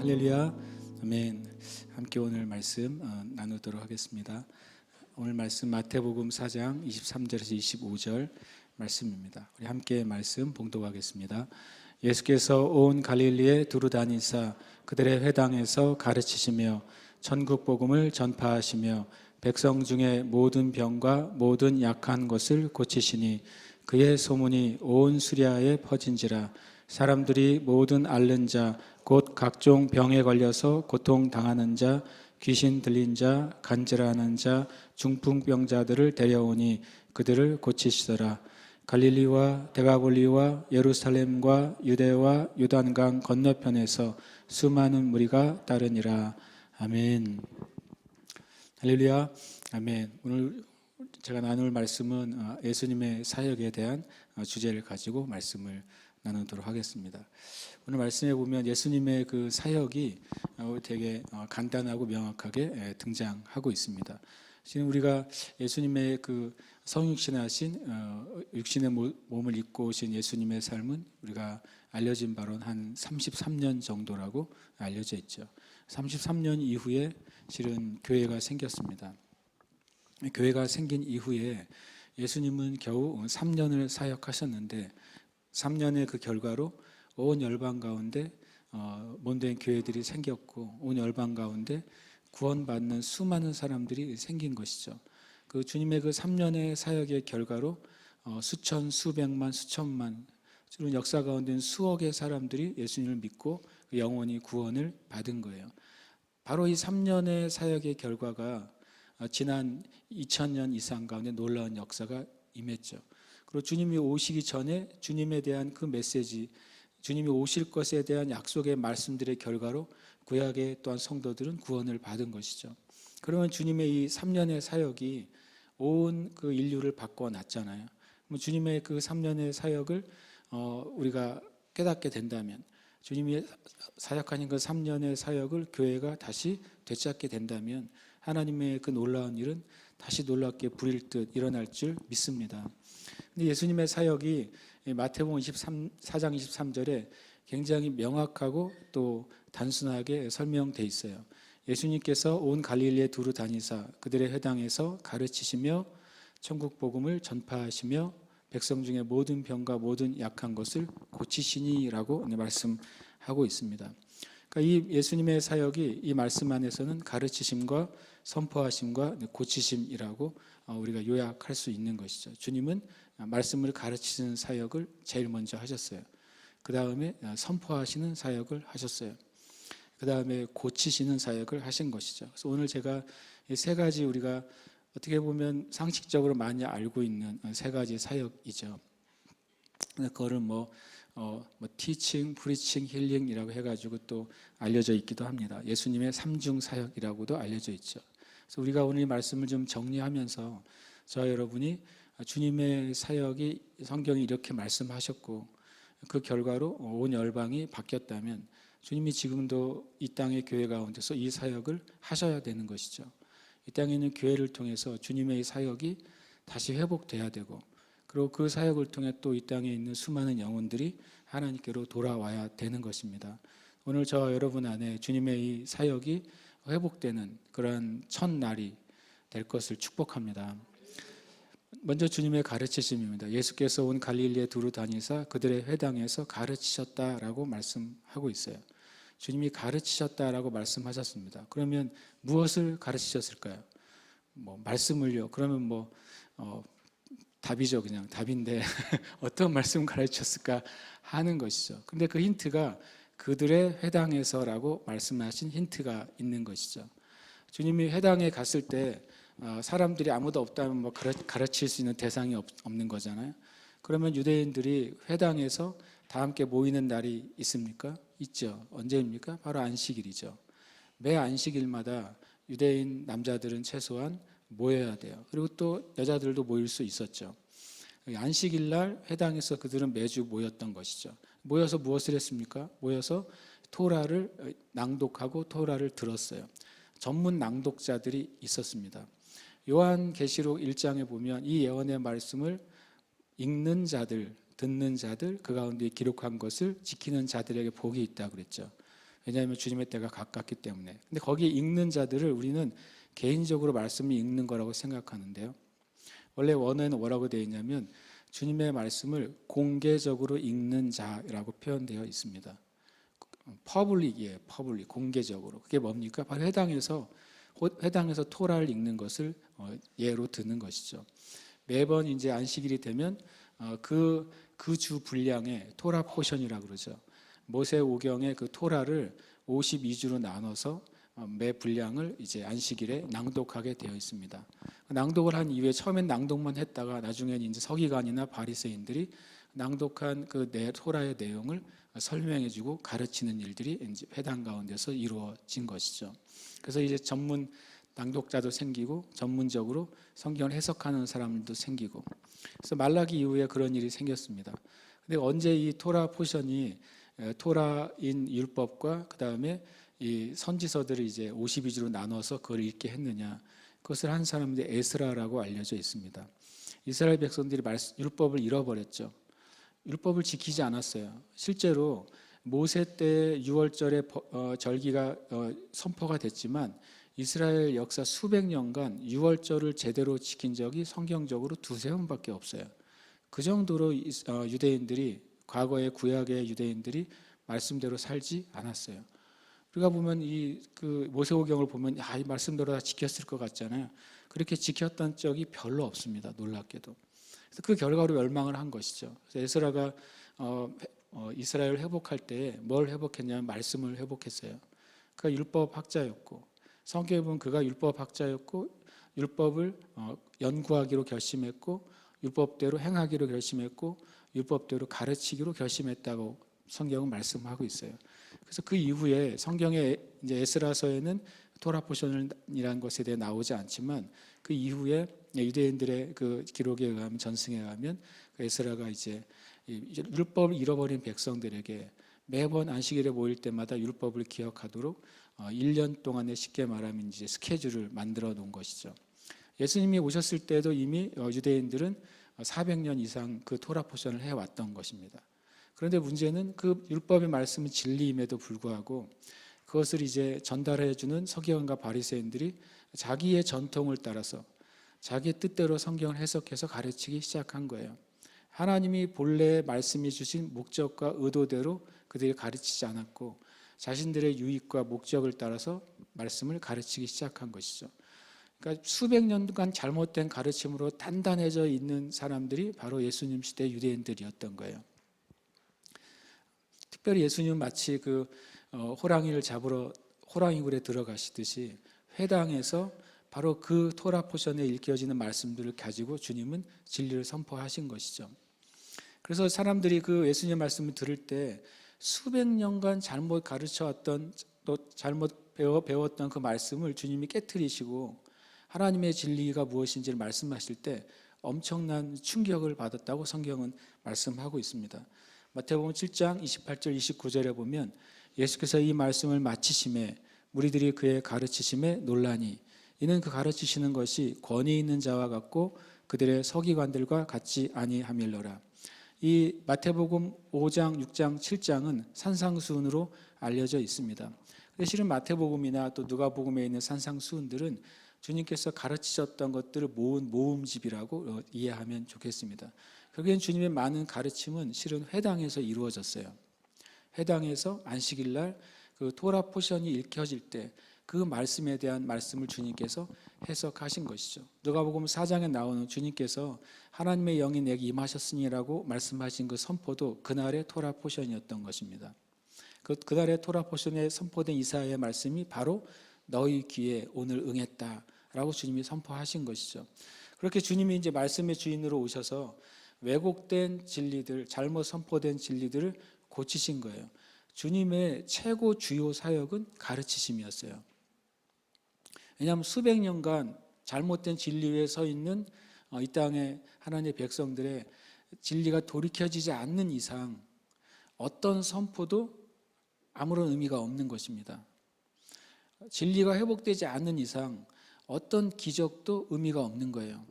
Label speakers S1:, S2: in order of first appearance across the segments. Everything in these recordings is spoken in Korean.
S1: 할렐루야, 아멘. 함께 오늘 말씀 나누도록 하겠습니다. 오늘 말씀 마태복음 4장 23절에서 25절 말씀입니다. 우리 함께 말씀 봉독하겠습니다. 예수께서 온 갈릴리에 두루 다니사 그들의 회당에서 가르치시며 천국 복음을 전파하시며 백성 중에 모든 병과 모든 약한 것을 고치시니 그의 소문이 온 수리아에 퍼진지라. 사람들이 모든 앓는 자 곧 각종 병에 걸려서 고통당하는 자, 귀신 들린 자, 간질하는 자, 중풍병자들을 데려오니 그들을 고치시더라. 갈릴리와 데가볼리와 예루살렘과 유대와 요단강 건너편에서 수많은 무리가 따르니라. 아멘. 할렐루야, 아멘. 오늘 제가 나눌 말씀은 예수님의 사역에 대한 주제를 가지고 말씀을 나누도록 하겠습니다. 오늘 말씀에 보면 예수님의 그 사역이 되게 간단하고 명확하게 등장하고 있습니다. 지금 우리가 예수님의 그 성육신하신 육신의 몸을 입고 오신 예수님의 삶은 우리가 알려진 바로는 한 33년 정도라고 알려져 있죠. 33년 이후에 실은 교회가 생겼습니다. 교회가 생긴 이후에 예수님은 겨우 3년을 사역하셨는데 3년의 그 결과로 온 열방 가운데 몸된 교회들이 생겼고 온 열방 가운데 구원받는 수많은 사람들이 생긴 것이죠. 그 주님의 그 3년의 사역의 결과로 수천, 수백만, 수천만, 지금 역사 가운데 수억의 사람들이 예수님을 믿고 영원히 구원을 받은 거예요. 바로 이 3년의 사역의 결과가 지난 2000년 이상 가운데 놀라운 역사가 임했죠. 그리고 주님이 오시기 전에 주님에 대한 그 메시지, 주님이 오실 것에 대한 약속의 말씀들의 결과로 구약의 또한 성도들은 구원을 받은 것이죠. 그러면 주님의 이 3년의 사역이 온 그 인류를 바꿔놨잖아요. 주님의 그 3년의 사역을 우리가 깨닫게 된다면, 주님이 사역하신 그 3년의 사역을 교회가 다시 되찾게 된다면 하나님의 그 놀라운 일은 다시 놀랍게 부릴 듯 일어날 줄 믿습니다. 근데 예수님의 사역이 마태복음 4장 23절에 굉장히 명확하고 또 단순하게 설명되어 있어요. 예수님께서 온 갈릴리에 두루 다니사 그들의 회당에서 가르치시며 천국 복음을 전파하시며 백성 중에 모든 병과 모든 약한 것을 고치시니라고 말씀하고 있습니다. 그러니까 이 예수님의 사역이 이 말씀 안에서는 가르치심과 선포하심과 고치심이라고 우리가 요약할 수 있는 것이죠. 주님은 말씀을 가르치는 사역을 제일 먼저 하셨어요. 그 다음에 선포하시는 사역을 하셨어요. 그 다음에 고치시는 사역을 하신 것이죠. 그래서 오늘 제가 이 세 가지 우리가 어떻게 보면 상식적으로 많이 알고 있는 세 가지 사역이죠. 그거를 티칭, 프리칭, 힐링이라고 해가지고 또 알려져 있기도 합니다. 예수님의 삼중 사역이라고도 알려져 있죠. 그래서 우리가 오늘 이 말씀을 좀 정리하면서 저와 여러분이 주님의 사역이 성경이 이렇게 말씀하셨고 그 결과로 온 열방이 바뀌었다면 주님이 지금도 이 땅의 교회 가운데서 이 사역을 하셔야 되는 것이죠. 이 땅에 있는 교회를 통해서 주님의 이 사역이 다시 회복돼야 되고 그리고 그 사역을 통해 또 이 땅에 있는 수많은 영혼들이 하나님께로 돌아와야 되는 것입니다. 오늘 저와 여러분 안에 주님의 이 사역이 회복되는 그런 첫날이 될 것을 축복합니다. 먼저 주님의 가르치심입니다. 예수께서 온 갈릴리에 두루 다니사 그들의 회당에서 가르치셨다라고 말씀하고 있어요. 주님이 가르치셨다라고 말씀하셨습니다. 그러면 무엇을 가르치셨을까요? 말씀을요. 그러면 답이죠. 그냥 답인데 어떤 말씀을 가르치셨을까 하는 것이죠. 근데 그 힌트가 그들의 회당에서라고 말씀하신 힌트가 있는 것이죠. 주님이 회당에 갔을 때 사람들이 아무도 없다면 가르칠 수 있는 대상이 없는 거잖아요. 그러면 유대인들이 회당에서 다 함께 모이는 날이 있습니까? 있죠. 언제입니까? 바로 안식일이죠. 매 안식일마다 유대인 남자들은 최소한 모여야 돼요. 그리고 또 여자들도 모일 수 있었죠. 안식일 날 회당에서 그들은 매주 모였던 것이죠. 모여서 무엇을 했습니까? 모여서 토라를 낭독하고 토라를 들었어요. 전문 낭독자들이 있었습니다. 요한계시록 1장에 보면 이 예언의 말씀을 읽는 자들, 듣는 자들, 그 가운데 기록한 것을 지키는 자들에게 복이 있다고 그랬죠. 왜냐하면 주님의 때가 가깝기 때문에. 근데 거기에 읽는 자들을 우리는 개인적으로 말씀을 읽는 거라고 생각하는데요. 원래 원어에는 뭐라고 되어 있냐면 주님의 말씀을 공개적으로 읽는 자라고 표현되어 있습니다. 퍼블릭이에요. 퍼블릭, 공개적으로. 그게 뭡니까? 바로 회당에서 토라를 읽는 것을 예로 드는 것이죠. 매번 이제 안식일이 되면 그 주 분량의 토라 포션이라고 그러죠. 모세오경의 그 토라를 52주로 나눠서 매 분량을 이제 안식일에 낭독하게 되어 있습니다. 낭독을 한 이후에 처음엔 낭독만 했다가 나중에는 이제 서기관이나 바리새인들이 낭독한 그 토라의 내용을 설명해주고 가르치는 일들이 이제 회당 가운데서 이루어진 것이죠. 그래서 이제 전문 낭독자도 생기고 전문적으로 성경을 해석하는 사람들도 생기고, 그래서 말라기 이후에 그런 일이 생겼습니다. 근데 언제 이 토라 포션이 토라인 율법과 그 다음에 이 선지서들을 이제 52주로 나눠서 그걸 읽게 했느냐? 그것을 한 사람이 에스라라고 알려져 있습니다. 이스라엘 백성들이 율법을 잃어버렸죠. 율법을 지키지 않았어요. 실제로 모세 때 6월절에 절기가 선포가 됐지만 이스라엘 역사 수백 년간 6월절을 제대로 지킨 적이 성경적으로 두세 번밖에 없어요. 그 정도로 유대인들이, 과거의 구약의 유대인들이 말씀대로 살지 않았어요. 우리가 보면 그 모세오경을 보면 이 말씀대로 다 지켰을 것 같잖아요. 그렇게 지켰던 적이 별로 없습니다. 놀랍게도. 그래서 그 결과로 멸망을 한 것이죠. 그래서 에스라가 이스라엘을 회복할 때 뭘 회복했냐면 말씀을 회복했어요. 그가 율법학자였고, 성경에 보면 그가 율법학자였고 율법을 연구하기로 결심했고 율법대로 행하기로 결심했고 율법대로 가르치기로 결심했다고 성경은 말씀하고 있어요. 그래서 그 이후에 성경의 이제 에스라서에는 토라 포션이라는 것에 대해 나오지 않지만 그 이후에 유대인들의 그 기록에 의하면, 전승에 의하면 에스라가 이제 율법을 잃어버린 백성들에게 매번 안식일에 모일 때마다 율법을 기억하도록 1년 동안의, 쉽게 말하면 이제 스케줄을 만들어 놓은 것이죠. 예수님이 오셨을 때도 이미 유대인들은 400년 이상 그 토라 포션을 해왔던 것입니다. 그런데 문제는 그 율법의 말씀은 진리임에도 불구하고 그것을 이제 전달해 주는 서기관과 바리새인들이 자기의 전통을 따라서 자기의 뜻대로 성경을 해석해서 가르치기 시작한 거예요. 하나님이 본래 말씀해 주신 목적과 의도대로 그들이 가르치지 않았고 자신들의 유익과 목적을 따라서 말씀을 가르치기 시작한 것이죠. 그러니까 수백 년간 잘못된 가르침으로 단단해져 있는 사람들이 바로 예수님 시대 유대인들이었던 거예요. 특별히 예수님은 마치 그 호랑이를 잡으러 호랑이굴에 들어가시듯이 회당에서 바로 그 토라 포션에 읽혀지는 말씀들을 가지고 주님은 진리를 선포하신 것이죠. 그래서 사람들이 그 예수님의 말씀을 들을 때 수백 년간 잘못 가르쳐왔던, 또 잘못 배웠던 그 말씀을 주님이 깨트리시고 하나님의 진리가 무엇인지를 말씀하실 때 엄청난 충격을 받았다고 성경은 말씀하고 있습니다. 마태복음 7장 28절 29절에 보면 예수께서 이 말씀을 마치심에 무리들이 그의 가르치심에 놀라니 이는 그 가르치시는 것이 권위 있는 자와 같고 그들의 서기관들과 같지 아니함일러라. 이 마태복음 5장, 6장, 7장은 산상수훈으로 알려져 있습니다. 실은 마태복음이나 또 누가복음에 있는 산상수훈들은 주님께서 가르치셨던 것들을 모은 모음집이라고 이해하면 좋겠습니다. 결국엔 주님의 많은 가르침은 실은 회당에서 이루어졌어요. 회당에서 안식일날 그 토라 포션이 읽혀질 때 그 말씀에 대한 말씀을 주님께서 해석하신 것이죠. 누가복음 4장에 나오는 주님께서 하나님의 영이 내게 임하셨으니라고 말씀하신 그 선포도 그날의 토라 포션이었던 것입니다. 그날의 토라 포션에 선포된 이사야의 말씀이 바로 너희 귀에 오늘 응했다라고 주님이 선포하신 것이죠. 그렇게 주님이 이제 말씀의 주인으로 오셔서 왜곡된 진리들, 잘못 선포된 진리들을 고치신 거예요. 주님의 최고 주요 사역은 가르치심이었어요. 왜냐하면 수백 년간 잘못된 진리 위에 서 있는 이 땅의 하나님의 백성들의 진리가 돌이켜지지 않는 이상 어떤 선포도 아무런 의미가 없는 것입니다. 진리가 회복되지 않는 이상 어떤 기적도 의미가 없는 거예요.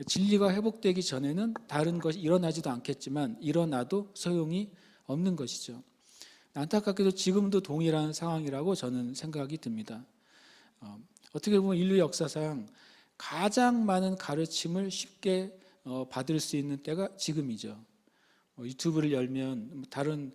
S1: 진리가 회복되기 전에는 다른 것이 일어나지도 않겠지만 일어나도 소용이 없는 것이죠. 안타깝게도 지금도 동일한 상황이라고 저는 생각이 듭니다. 어떻게 보면 인류 역사상 가장 많은 가르침을 쉽게 받을 수 있는 때가 지금이죠. 유튜브를 열면 다른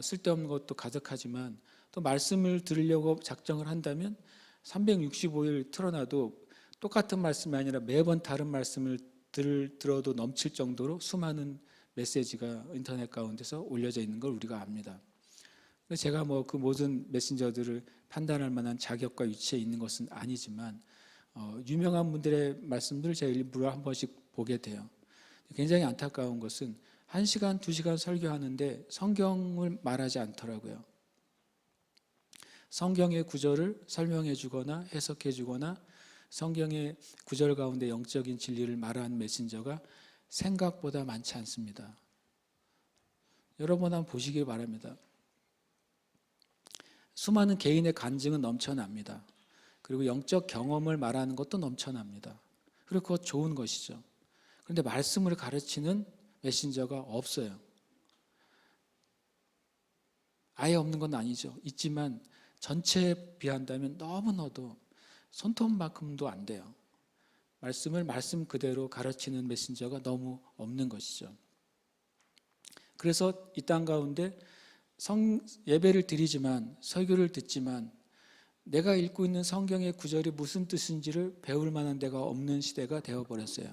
S1: 쓸데없는 것도 가득하지만 또 말씀을 들으려고 작정을 한다면 365일 틀어놔도 똑같은 말씀이 아니라 매번 다른 말씀을 들어도 넘칠 정도로 수많은 메시지가 인터넷 가운데서 올려져 있는 걸 우리가 압니다. 제가 그 모든 메신저들을 판단할 만한 자격과 위치에 있는 것은 아니지만 유명한 분들의 말씀들을 제가 일부러 한 번씩 보게 돼요. 굉장히 안타까운 것은 1시간, 2시간 설교하는데 성경을 말하지 않더라고요. 성경의 구절을 설명해 주거나 해석해 주거나 성경의 구절 가운데 영적인 진리를 말하는 메신저가 생각보다 많지 않습니다. 여러분 한번 보시기 바랍니다. 수많은 개인의 간증은 넘쳐납니다. 그리고 영적 경험을 말하는 것도 넘쳐납니다. 그리고 그것 좋은 것이죠. 그런데 말씀을 가르치는 메신저가 없어요. 아예 없는 건 아니죠. 있지만 전체에 비한다면 너무나도 손톱만큼도 안 돼요. 말씀을 말씀 그대로 가르치는 메신저가 너무 없는 것이죠. 그래서 이 땅 가운데 예배를 드리지만 설교를 듣지만 내가 읽고 있는 성경의 구절이 무슨 뜻인지를 배울 만한 데가 없는 시대가 되어버렸어요.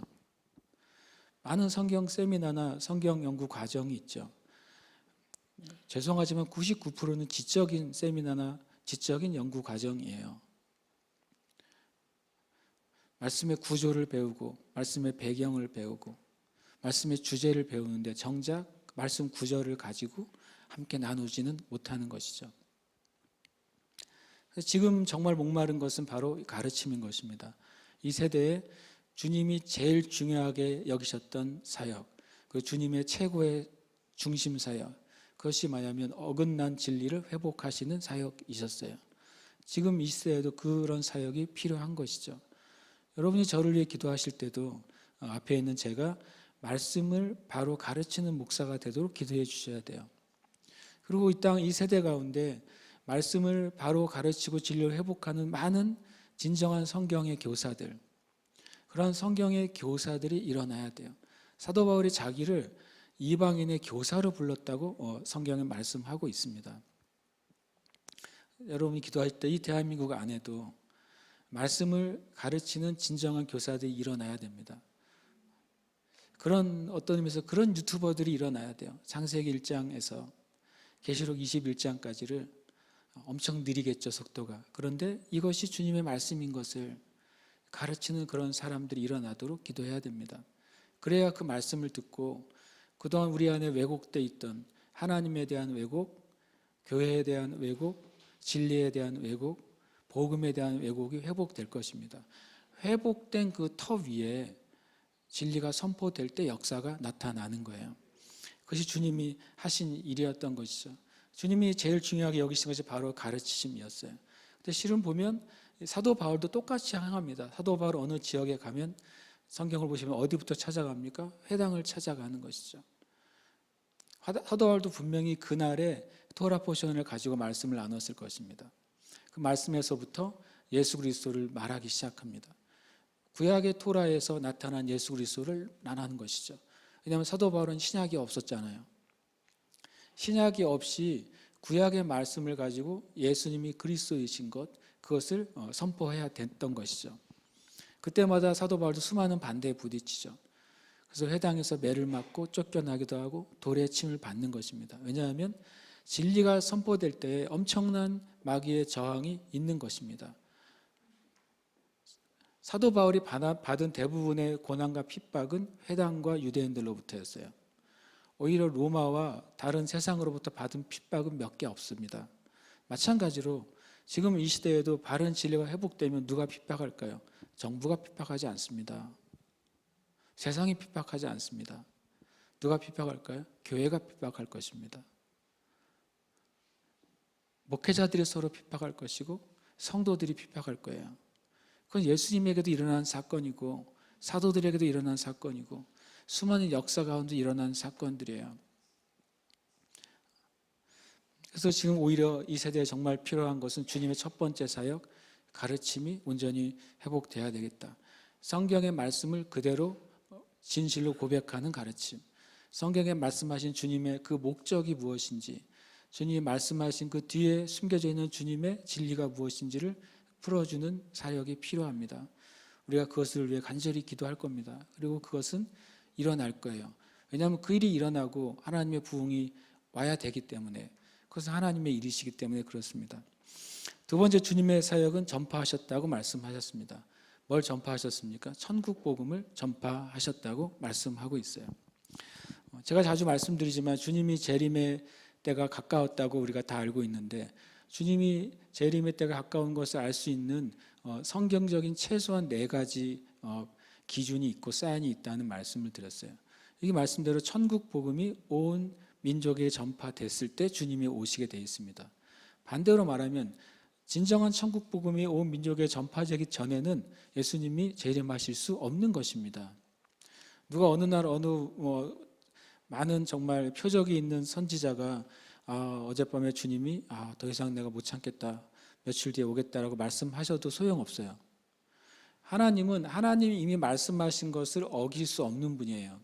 S1: 많은 성경 세미나나 성경 연구 과정이 있죠. 죄송하지만 99%는 지적인 세미나나 지적인 연구 과정이에요. 말씀의 구조를 배우고 말씀의 배경을 배우고 말씀의 주제를 배우는데 정작 말씀 구절을 가지고 함께 나누지는 못하는 것이죠. 지금 정말 목마른 것은 바로 가르침인 것입니다. 이 세대에 주님이 제일 중요하게 여기셨던 사역, 그 주님의 최고의 중심 사역, 그것이 뭐냐면 어긋난 진리를 회복하시는 사역이셨어요. 지금 이 시대에도 그런 사역이 필요한 것이죠. 여러분이 저를 위해 기도하실 때도 앞에 있는 제가 말씀을 바로 가르치는 목사가 되도록 기도해 주셔야 돼요. 그리고 이 세대 가운데 말씀을 바로 가르치고 진리를 회복하는 많은 진정한 성경의 교사들, 그런 성경의 교사들이 일어나야 돼요. 사도 바울이 자기를 이방인의 교사로 불렀다고 성경에 말씀하고 있습니다. 여러분이 기도할 때 이 대한민국 안에도 말씀을 가르치는 진정한 교사들이 일어나야 됩니다. 어떤 의미에서 그런 유튜버들이 일어나야 돼요. 창세기 1장에서 계시록 21장까지를 엄청 느리겠죠, 속도가. 그런데 이것이 주님의 말씀인 것을 가르치는 그런 사람들이 일어나도록 기도해야 됩니다. 그래야 그 말씀을 듣고 그동안 우리 안에 왜곡되어 있던 하나님에 대한 왜곡, 교회에 대한 왜곡, 진리에 대한 왜곡, 복음에 대한 왜곡이 회복될 것입니다. 회복된 그 터 위에 진리가 선포될 때 역사가 나타나는 거예요. 그것이 주님이 하신 일이었던 것이죠. 주님이 제일 중요하게 여기신 것이 바로 가르치심이었어요. 근데 실은 보면 사도 바울도 똑같이 행합니다. 사도 바울 어느 지역에 가면 성경을 보시면 어디부터 찾아갑니까? 회당을 찾아가는 것이죠. 사도 바울도 분명히 그날에 토라 포션을 가지고 말씀을 나눴을 것입니다. 그 말씀에서부터 예수 그리스도를 말하기 시작합니다. 구약의 토라에서 나타난 예수 그리스도를 말하는 것이죠. 왜냐하면 사도 바울은 신약이 없었잖아요. 신약이 없이 구약의 말씀을 가지고 예수님이 그리스도이신 것, 그것을 선포해야 됐던 것이죠. 그때마다 사도 바울도 수많은 반대에 부딪히죠. 그래서 회당에서 매를 맞고 쫓겨나기도 하고 돌에 침을 받는 것입니다. 왜냐하면 진리가 선포될 때 엄청난 마귀의 저항이 있는 것입니다. 사도 바울이 받은 대부분의 고난과 핍박은 회당과 유대인들로부터였어요. 오히려 로마와 다른 세상으로부터 받은 핍박은 몇 개 없습니다. 마찬가지로 지금 이 시대에도 바른 진리가 회복되면 누가 핍박할까요? 정부가 핍박하지 않습니다. 세상이 핍박하지 않습니다. 누가 핍박할까요? 교회가 핍박할 것입니다. 목회자들이 서로 핍박할 것이고 성도들이 핍박할 거예요. 그건 예수님에게도 일어난 사건이고 사도들에게도 일어난 사건이고 수많은 역사 가운데 일어난 사건들이에요. 그래서 지금 오히려 이 세대에 정말 필요한 것은 주님의 첫 번째 사역, 가르침이 온전히 회복돼야 되겠다. 성경의 말씀을 그대로 진실로 고백하는 가르침, 성경에 말씀하신 주님의 그 목적이 무엇인지, 주님이 말씀하신 그 뒤에 숨겨져 있는 주님의 진리가 무엇인지를 풀어주는 사역이 필요합니다. 우리가 그것을 위해 간절히 기도할 겁니다. 그리고 그것은 일어날 거예요. 왜냐하면 그 일이 일어나고 하나님의 부흥이 와야 되기 때문에, 그것은 하나님의 일이시기 때문에 그렇습니다. 두 번째 주님의 사역은 전파하셨다고 말씀하셨습니다. 뭘 전파하셨습니까? 천국 복음을 전파하셨다고 말씀하고 있어요. 제가 자주 말씀드리지만 주님이 재림의 때가 가까웠다고 우리가 다 알고 있는데, 주님이 재림의 때가 가까운 것을 알 수 있는 성경적인 최소한 4가지 기준이 있고 사인이 있다는 말씀을 드렸어요. 이 말씀대로 천국 복음이 온 민족에 전파됐을 때 주님이 오시게 되어 있습니다. 반대로 말하면 진정한 천국 복음이 온 민족에 전파되기 전에는 예수님이 재림하실 수 없는 것입니다. 누가 어느 날 많은 정말 표적이 있는 선지자가 어젯밤에 주님이 더 이상 내가 못 참겠다, 며칠 뒤에 오겠다라고 말씀하셔도 소용없어요. 하나님이 이미 말씀하신 것을 어길 수 없는 분이에요.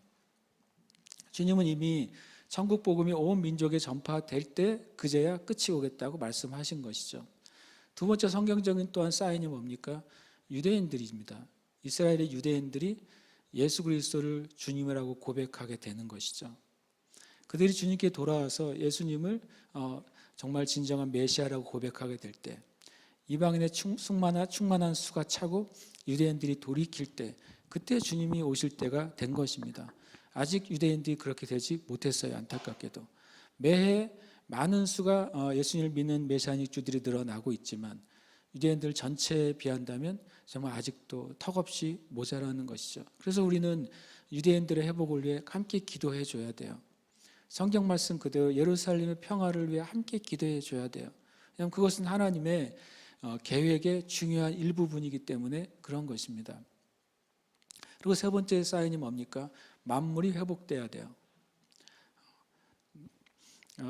S1: 주님은 이미 천국 복음이 온 민족에 전파될 때 그제야 끝이 오겠다고 말씀하신 것이죠. 두 번째 성경적인 또한 사인이 뭡니까? 유대인들입니다. 이스라엘의 유대인들이 예수 그리스도를 주님이라고 고백하게 되는 것이죠. 그들이 주님께 돌아와서 예수님을 정말 진정한 메시아라고 고백하게 될 때, 이방인의 충만한 수가 차고 유대인들이 돌이킬 때, 그때 주님이 오실 때가 된 것입니다. 아직 유대인들이 그렇게 되지 못했어요. 안타깝게도 매해 많은 수가 예수님을 믿는 메시아닉주들이 늘어나고 있지만 유대인들 전체에 비한다면 정말 아직도 턱없이 모자라는 것이죠. 그래서 우리는 유대인들의 회복을 위해 함께 기도해 줘야 돼요. 성경 말씀 그대로 예루살렘의 평화를 위해 함께 기도해 줘야 돼요. 왜냐하면 그것은 하나님의 계획의 중요한 일부분이기 때문에 그런 것입니다. 그리고 세 번째 사인이 뭡니까? 만물이 회복돼야 돼요.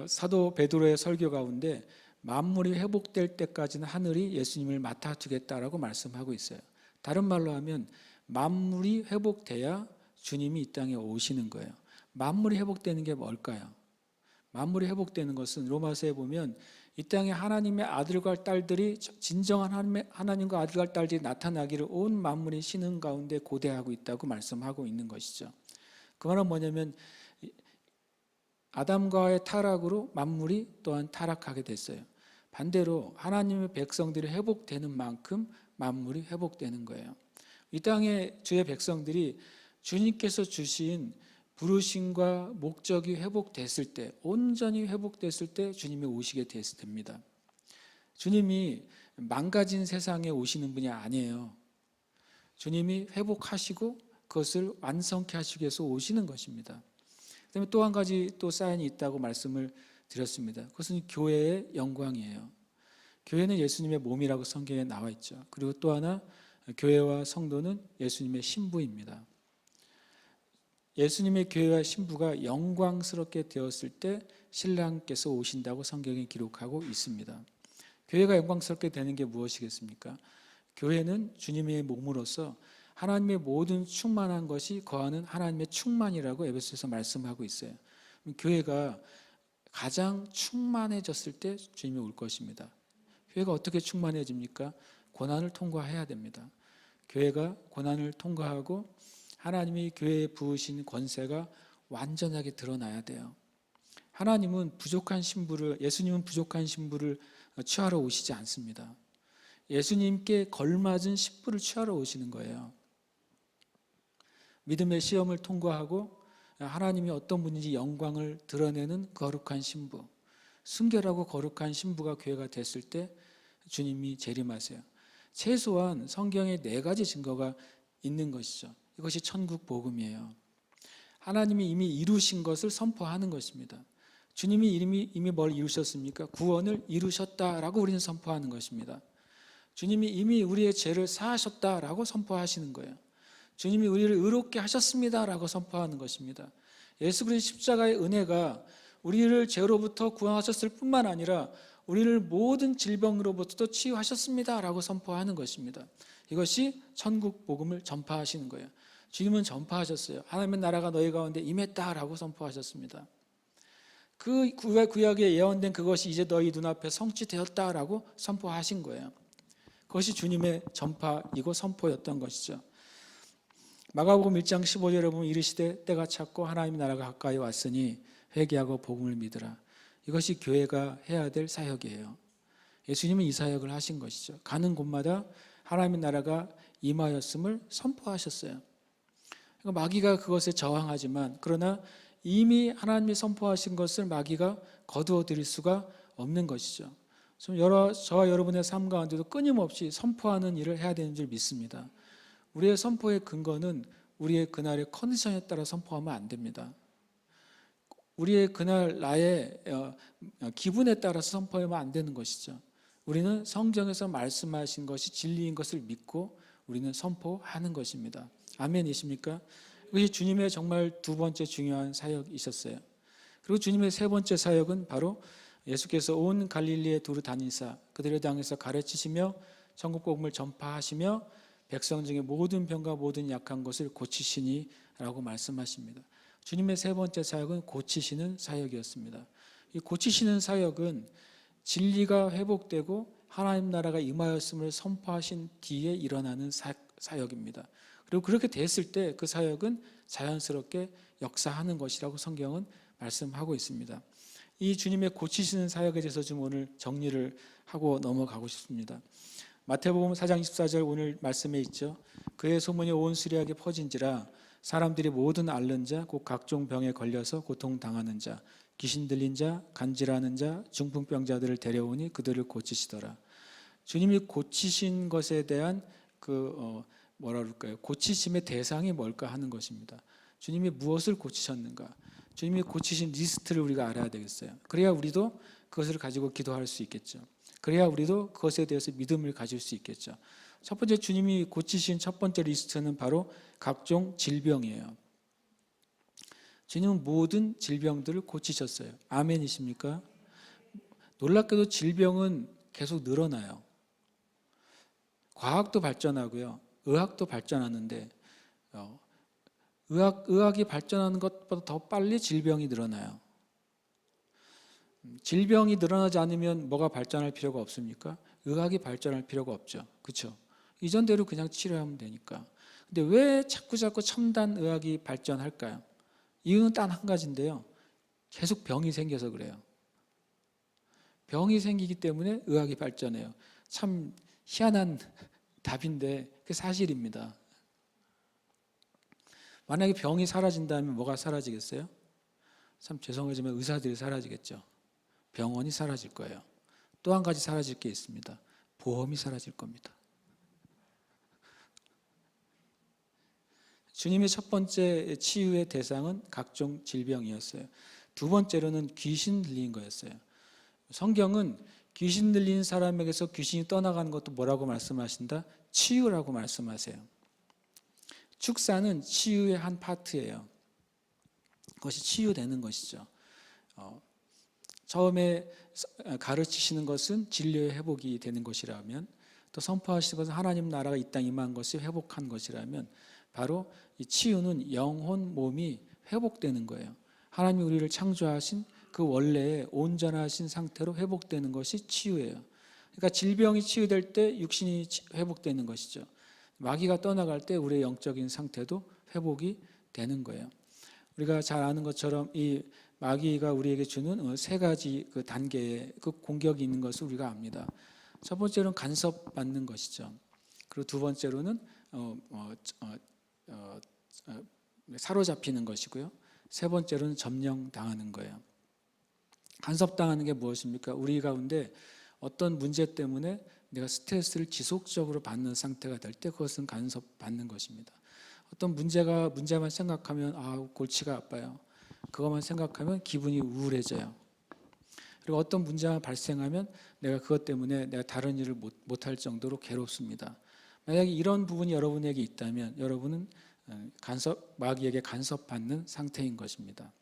S1: 사도 베드로의 설교 가운데 만물이 회복될 때까지는 하늘이 예수님을 맡아주겠다라고 말씀하고 있어요. 다른 말로 하면 만물이 회복돼야 주님이 이 땅에 오시는 거예요. 만물이 회복되는 게 뭘까요? 만물이 회복되는 것은 로마서에 보면 이 땅에 하나님의 아들과 딸들이, 진정한 하나님과 아들과 딸들이 나타나기를 온 만물이 신음 가운데 고대하고 있다고 말씀하고 있는 것이죠. 그 말은 뭐냐면 아담과의 타락으로 만물이 또한 타락하게 됐어요. 반대로 하나님의 백성들이 회복되는 만큼 만물이 회복되는 거예요. 이 땅에 주의 백성들이 주님께서 주신 부르심과 목적이 회복됐을 때, 온전히 회복됐을 때 주님이 오시게 됩니다. 주님이 망가진 세상에 오시는 분이 아니에요. 주님이 회복하시고 그것을 완성케 하시기 위해서 오시는 것입니다. 그다음에 또 한 가지 또 사인이 있다고 말씀을 드렸습니다. 그것은 교회의 영광이에요. 교회는 예수님의 몸이라고 성경에 나와 있죠. 그리고 또 하나, 교회와 성도는 예수님의 신부입니다. 예수님의 교회와 신부가 영광스럽게 되었을 때 신랑께서 오신다고 성경에 기록하고 있습니다. 교회가 영광스럽게 되는 게 무엇이겠습니까? 교회는 주님의 몸으로서 하나님의 모든 충만한 것이 거하는 하나님의 충만이라고 에베소서에서 말씀하고 있어요. 교회가 가장 충만해졌을 때 주님이 올 것입니다. 교회가 어떻게 충만해집니까? 고난을 통과해야 됩니다. 교회가 고난을 통과하고 하나님이 교회에 부으신 권세가 완전하게 드러나야 돼요. 예수님은 부족한 신부를 취하러 오시지 않습니다. 예수님께 걸맞은 신부를 취하러 오시는 거예요. 믿음의 시험을 통과하고 하나님이 어떤 분인지 영광을 드러내는 거룩한 신부, 순결하고 거룩한 신부가 교회가 됐을 때 주님이 재림하세요. 최소한 성경에 4가지 증거가 있는 것이죠. 이것이 천국 복음이에요. 하나님이 이미 이루신 것을 선포하는 것입니다. 주님이 이미 뭘 이루셨습니까? 구원을 이루셨다라고 우리는 선포하는 것입니다. 주님이 이미 우리의 죄를 사하셨다라고 선포하시는 거예요. 주님이 우리를 의롭게 하셨습니다라고 선포하는 것입니다. 예수 그리스도 십자가의 은혜가 우리를 죄로부터 구원하셨을 뿐만 아니라 우리를 모든 질병으로부터도 치유하셨습니다 라고 선포하는 것입니다. 이것이 천국 복음을 전파하시는 거예요. 주님은 전파하셨어요. 하나님의 나라가 너희 가운데 임했다라고 선포하셨습니다. 그 구약에 예언된 그것이 이제 너희 눈앞에 성취되었다라고 선포하신 거예요. 그것이 주님의 전파이고 선포였던 것이죠. 마가복음 1장 15절에 보면 이르시되 때가 찼고 하나님의 나라가 가까이 왔으니 회개하고 복음을 믿으라. 이것이 교회가 해야 될 사역이에요. 예수님은 이 사역을 하신 것이죠. 가는 곳마다 하나님의 나라가 임하였음을 선포하셨어요. 그러니까 마귀가 그것에 저항하지만 그러나 이미 하나님이 선포하신 것을 마귀가 거두어 들일 수가 없는 것이죠. 저와 여러분의 삶 가운데도 끊임없이 선포하는 일을 해야 되는 줄 믿습니다. 우리의 선포의 근거는 우리의 그날의 컨디션에 따라 선포하면 안 됩니다. 우리의 그날 나의 기분에 따라서 선포하면 안 되는 것이죠. 우리는 성경에서 말씀하신 것이 진리인 것을 믿고 우리는 선포하는 것입니다. 아멘이십니까? 이것이 주님의 정말 두 번째 중요한 사역이셨어요. 그리고 주님의 세 번째 사역은 바로 예수께서 온 갈릴리에 두루 다니사 그들을 향해서 가르치시며 천국 복음을 전파하시며 백성 중에 모든 병과 모든 약한 것을 고치시니 라고 말씀하십니다. 주님의 세 번째 사역은 고치시는 사역이었습니다. 이 고치시는 사역은 진리가 회복되고 하나님 나라가 임하였음을 선포하신 뒤에 일어나는 사역입니다. 그리고 그렇게 됐을 때 그 사역은 자연스럽게 역사하는 것이라고 성경은 말씀하고 있습니다. 이 주님의 고치시는 사역에 대해서 좀 오늘 정리를 하고 넘어가고 싶습니다. 마태복음 4장 24절 오늘 말씀에 있죠. 그의 소문이 온 시리아에 퍼진지라 사람들이 모든 앓는 자 곧 각종 병에 걸려서 고통당하는 자 귀신 들린 자 간질하는 자 중풍병자들을 데려오니 그들을 고치시더라. 주님이 고치신 것에 대한 고치심의 대상이 뭘까 하는 것입니다. 주님이 무엇을 고치셨는가? 주님이 고치신 리스트를 우리가 알아야 되겠어요. 그래야 우리도 그것을 가지고 기도할 수 있겠죠. 그래야 우리도 그것에 대해서 믿음을 가질 수 있겠죠. 첫 번째 주님이 고치신 첫 번째 리스트는 바로 각종 질병이에요. 주님은 모든 질병들을 고치셨어요. 아멘이십니까? 놀랍게도 질병은 계속 늘어나요. 과학도 발전하고요. 의학도 발전하는데 의학이 발전하는 것보다 더 빨리 질병이 늘어나요. 질병이 늘어나지 않으면 뭐가 발전할 필요가 없습니까? 의학이 발전할 필요가 없죠. 그렇죠? 이전대로 그냥 치료하면 되니까. 근데 왜 자꾸 첨단 의학이 발전할까요? 이유는 단 한 가지인데요. 계속 병이 생겨서 그래요. 병이 생기기 때문에 의학이 발전해요. 참 희한한 답인데 그게 사실입니다. 만약에 병이 사라진다면 뭐가 사라지겠어요? 참 죄송하지만 의사들이 사라지겠죠. 병원이 사라질 거예요. 또 한 가지 사라질 게 있습니다. 보험이 사라질 겁니다. 주님의 첫 번째 치유의 대상은 각종 질병이었어요. 두 번째로는 귀신 들린 거였어요. 성경은 귀신 들린 사람에게서 귀신이 떠나가는 것도 뭐라고 말씀하신다? 치유라고 말씀하세요. 축사는 치유의 한 파트예요. 그것이 치유되는 것이죠. 처음에 가르치시는 것은 진료의 회복이 되는 것이라면 또 선포하시는 것은 하나님 나라가 이 땅에 임한 것이 회복한 것이라면 바로 이 치유는 영혼, 몸이 회복되는 거예요. 하나님이 우리를 창조하신 그 원래의 온전하신 상태로 회복되는 것이 치유예요. 그러니까 질병이 치유될 때 육신이 회복되는 것이죠. 마귀가 떠나갈 때 우리의 영적인 상태도 회복이 되는 거예요. 우리가 잘 아는 것처럼 이 마귀가 우리에게 주는 세 가지 그 단계의 그 공격이 있는 것을 우리가 압니다. 첫 번째로는 간섭받는 것이죠. 그리고 두 번째로는 사로잡히는 것이고요. 세 번째로는 점령당하는 거예요. 간섭당하는 게 무엇입니까? 우리 가운데 어떤 문제 때문에 내가 스트레스를 지속적으로 받는 상태가 될 때 그것은 간섭받는 것입니다. 어떤 문제만 생각하면 골치가 아파요. 그것만 생각하면 기분이 우울해져요. 그리고 어떤 문제가 발생하면 내가 그것 때문에 내가 다른 일을 못할 정도로 괴롭습니다. 만약에 이런 부분이 여러분에게 있다면 여러분은 마귀에게 간섭받는 상태인 것입니다.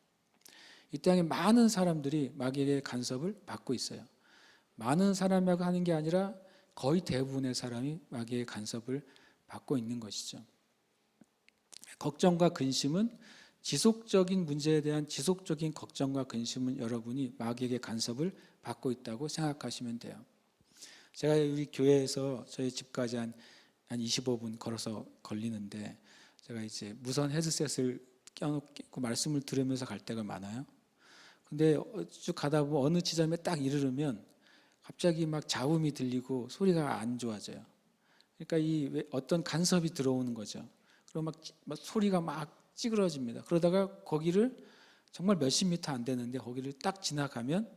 S1: 이 땅에 많은 사람들이 마귀에게 간섭을 받고 있어요. 많은 사람이라고 하는 게 아니라 거의 대부분의 사람이 마귀의 간섭을 받고 있는 것이죠. 걱정과 근심은 지속적인 문제에 대한 지속적인 걱정과 근심은 여러분이 마귀에게 간섭을 받고 있다고 생각하시면 돼요. 제가 우리 교회에서 저희 집까지 한 25분 걸어서 걸리는데 제가 이제 무선 헤드셋을 껴놓고 말씀을 들으면서 갈 때가 많아요. 근데 쭉 가다 보면 어느 지점에 딱 이르르면 갑자기 막 잡음이 들리고 소리가 안 좋아져요. 그러니까 이 어떤 간섭이 들어오는 거죠. 그럼 막 소리가 막 찌그러집니다. 그러다가 거기를 정말 몇십 미터 안 되는데 거기를 딱 지나가면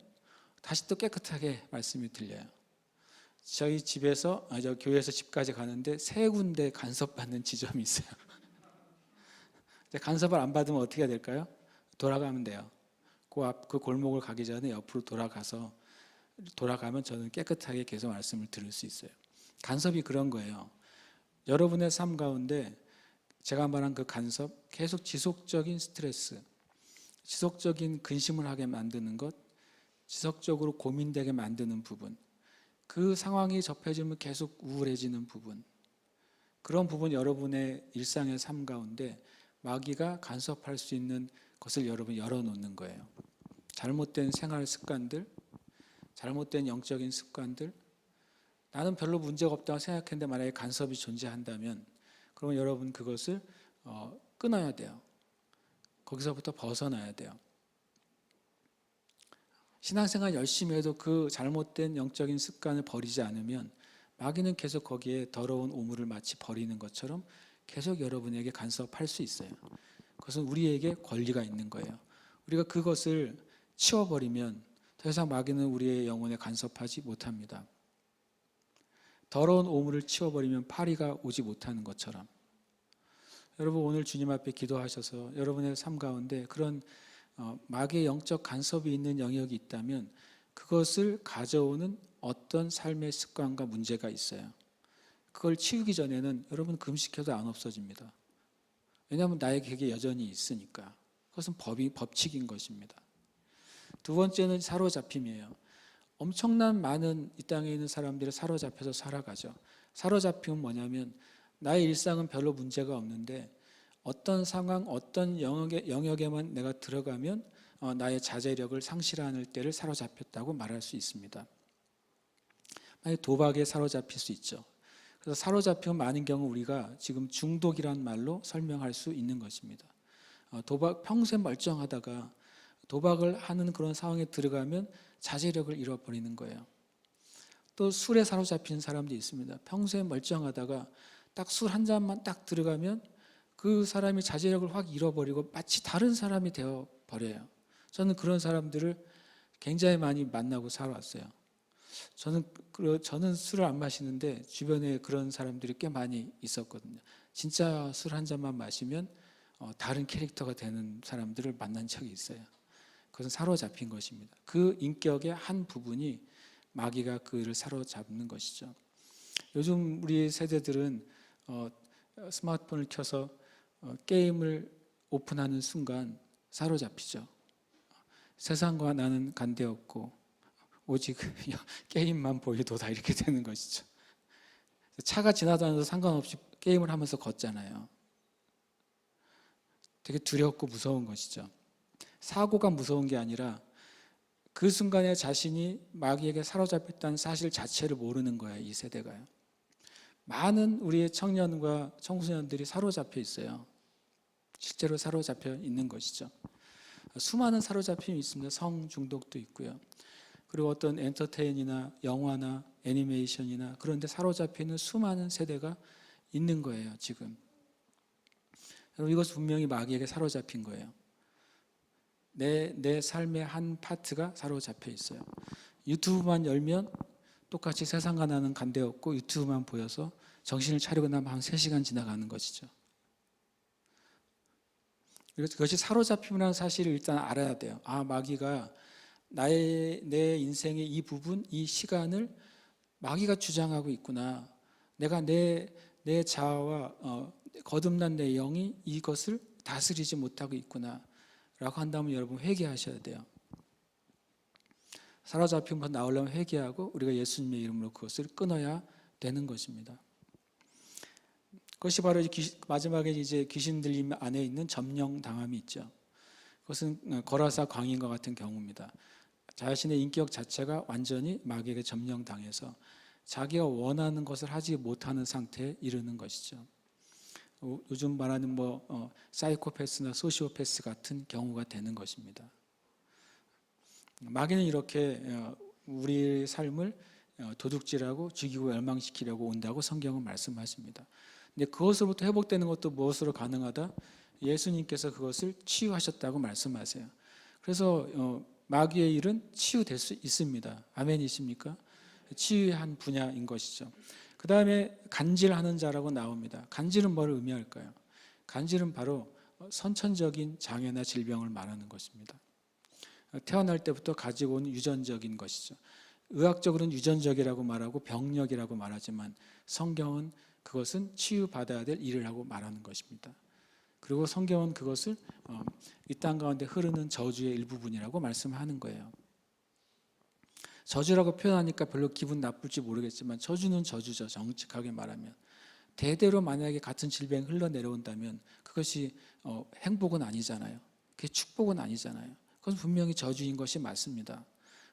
S1: 다시 또 깨끗하게 말씀이 들려요. 저희 집에서 저 교회에서 집까지 가는데 3군데 간섭받는 지점이 있어요. 간섭을 안 받으면 어떻게 해야 될까요? 돌아가면 돼요. 그 골목을 가기 전에 옆으로 돌아가면 저는 깨끗하게 계속 말씀을 들을 수 있어요. 간섭이 그런 거예요. 여러분의 삶 가운데 제가 말한 그 간섭, 계속 지속적인 스트레스, 지속적인 근심을 하게 만드는 것, 지속적으로 고민되게 만드는 부분, 그 상황이 접해지면 계속 우울해지는 부분, 그런 부분 여러분의 일상의 삶 가운데 마귀가 간섭할 수 있는 것을 여러분이 열어놓는 거예요. 잘못된 생활 습관들, 잘못된 영적인 습관들, 나는 별로 문제가 없다고 생각했는데 만약에 간섭이 존재한다면 그러면 여러분 그것을 끊어야 돼요. 거기서부터 벗어나야 돼요. 신앙생활 열심히 해도 그 잘못된 영적인 습관을 버리지 않으면 마귀는 계속 거기에 더러운 오물을 마치 버리는 것처럼 계속 여러분에게 간섭할 수 있어요. 그것은 우리에게 권리가 있는 거예요. 우리가 그것을 치워버리면 더 이상 마귀는 우리의 영혼에 간섭하지 못합니다. 더러운 오물을 치워버리면 파리가 오지 못하는 것처럼 여러분 오늘 주님 앞에 기도하셔서 여러분의 삶 가운데 그런 마귀의 영적 간섭이 있는 영역이 있다면 그것을 가져오는 어떤 삶의 습관과 문제가 있어요. 그걸 치우기 전에는 여러분 금식해도 안 없어집니다. 왜냐하면 나에게 그게 여전히 있으니까. 그것은 법칙인 것입니다. 두 번째는 사로잡힘이에요. 엄청난 많은 이 땅에 있는 사람들이 사로잡혀서 살아가죠. 사로잡힘은 뭐냐면 나의 일상은 별로 문제가 없는데 어떤 상황, 어떤 영역에만 내가 들어가면 나의 자제력을 상실하는 때를 사로잡혔다고 말할 수 있습니다. 만약 도박에 사로잡힐 수 있죠. 그래서 사로잡히면 많은 경우 우리가 지금 중독이란 말로 설명할 수 있는 것입니다. 도박 평생 멀쩡하다가 도박을 하는 그런 상황에 들어가면 자제력을 잃어버리는 거예요. 또 술에 사로잡힌 사람도 있습니다. 평소에 멀쩡하다가 딱 술 한 잔만 딱 들어가면 그 사람이 자제력을 확 잃어버리고 마치 다른 사람이 되어버려요. 저는 그런 사람들을 굉장히 많이 만나고 살아왔어요. 저는 술을 안 마시는데 주변에 그런 사람들이 꽤 많이 있었거든요. 진짜 술 한 잔만 마시면 다른 캐릭터가 되는 사람들을 만난 적이 있어요. 그것은 사로잡힌 것입니다. 그 인격의 한 부분이 마귀가 그를 사로잡는 것이죠. 요즘 우리 세대들은 스마트폰을 켜서 게임을 오픈하는 순간 사로잡히죠. 세상과 나는 관계없고 오직 게임만 보여도 다 이렇게 되는 것이죠. 차가 지나다녀도 상관없이 게임을 하면서 걷잖아요. 되게 두렵고 무서운 것이죠. 사고가 무서운 게 아니라 그 순간에 자신이 마귀에게 사로잡혔다는 사실 자체를 모르는 거예요. 이 세대가요. 많은 우리의 청년과 청소년들이 사로잡혀 있어요. 실제로 사로잡혀 있는 것이죠. 수많은 사로잡힘이 있습니다. 성 중독도 있고요. 그리고 어떤 엔터테인이나 영화나 애니메이션이나 그런 데 사로잡혀 있는 수많은 세대가 있는 거예요. 지금. 여러분 이것은 분명히 마귀에게 사로잡힌 거예요. 내 삶의 한 파트가 사로잡혀 있어요. 유튜브만 열면 똑같이 세상과 나는 관계없고 유튜브만 보여서 정신을 차리고 나면 한 3시간 지나가는 것이죠. 그것이 사로잡힘이라는 사실을 일단 알아야 돼요. 마귀가 내 인생의 이 부분, 이 시간을 마귀가 주장하고 있구나. 내가 내 자아와 거듭난 내 영이 이것을 다스리지 못하고 있구나 한다면 여러분 회개하셔야 돼요. 사로잡힌 것 나오려면 회개하고 우리가 예수님의 이름으로 그것을 끊어야 되는 것입니다. 그것이 바로 마지막에 이제 귀신 들림 안에 있는 점령 당함이 있죠. 그것은 거라사 광인과 같은 경우입니다. 자신의 인격 자체가 완전히 마귀에게 점령당해서 자기가 원하는 것을 하지 못하는 상태에 이르는 것이죠. 요즘 말하는 사이코패스나 소시오패스 같은 경우가 되는 것입니다. 마귀는 이렇게 우리의 삶을 도둑질하고 죽이고 멸망시키려고 온다고 성경은 말씀하십니다. 근데 그것으로부터 회복되는 것도 무엇으로 가능하다? 예수님께서 그것을 치유하셨다고 말씀하세요. 그래서 마귀의 일은 치유될 수 있습니다. 아멘이십니까? 치유의 한 분야인 것이죠. 그 다음에 간질하는 자라고 나옵니다. 간질은 뭘 의미할까요? 간질은 바로 선천적인 장애나 질병을 말하는 것입니다. 태어날 때부터 가지고 온 유전적인 것이죠. 의학적으로는 유전적이라고 말하고 병력이라고 말하지만 성경은 그것은 치유받아야 될 일을 하고 말하는 것입니다. 그리고 성경은 그것을 이 땅 가운데 흐르는 저주의 일부분이라고 말씀하는 거예요. 저주라고 표현하니까 별로 기분 나쁠지 모르겠지만 저주는 저주죠. 정직하게 말하면. 대대로 만약에 같은 질병이 흘러내려온다면 그것이 행복은 아니잖아요. 그게 축복은 아니잖아요. 그건 분명히 저주인 것이 맞습니다.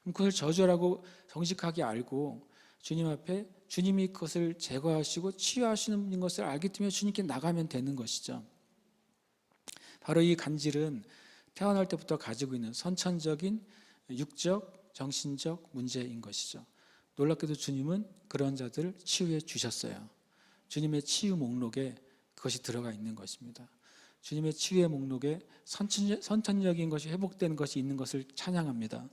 S1: 그럼 그걸 저주라고 정직하게 알고 주님 앞에 주님이 그것을 제거하시고 치유하시는 것을 알기 때문에 주님께 나가면 되는 것이죠. 바로 이 간질은 태어날 때부터 가지고 있는 선천적인 육적, 정신적 문제인 것이죠. 놀랍게도 주님은 그런 자들을 치유해 주셨어요. 주님의 치유 목록에 그것이 들어가 있는 것입니다. 주님의 치유의 목록에 선천적인 것이 회복되는 것이 있는 것을 찬양합니다.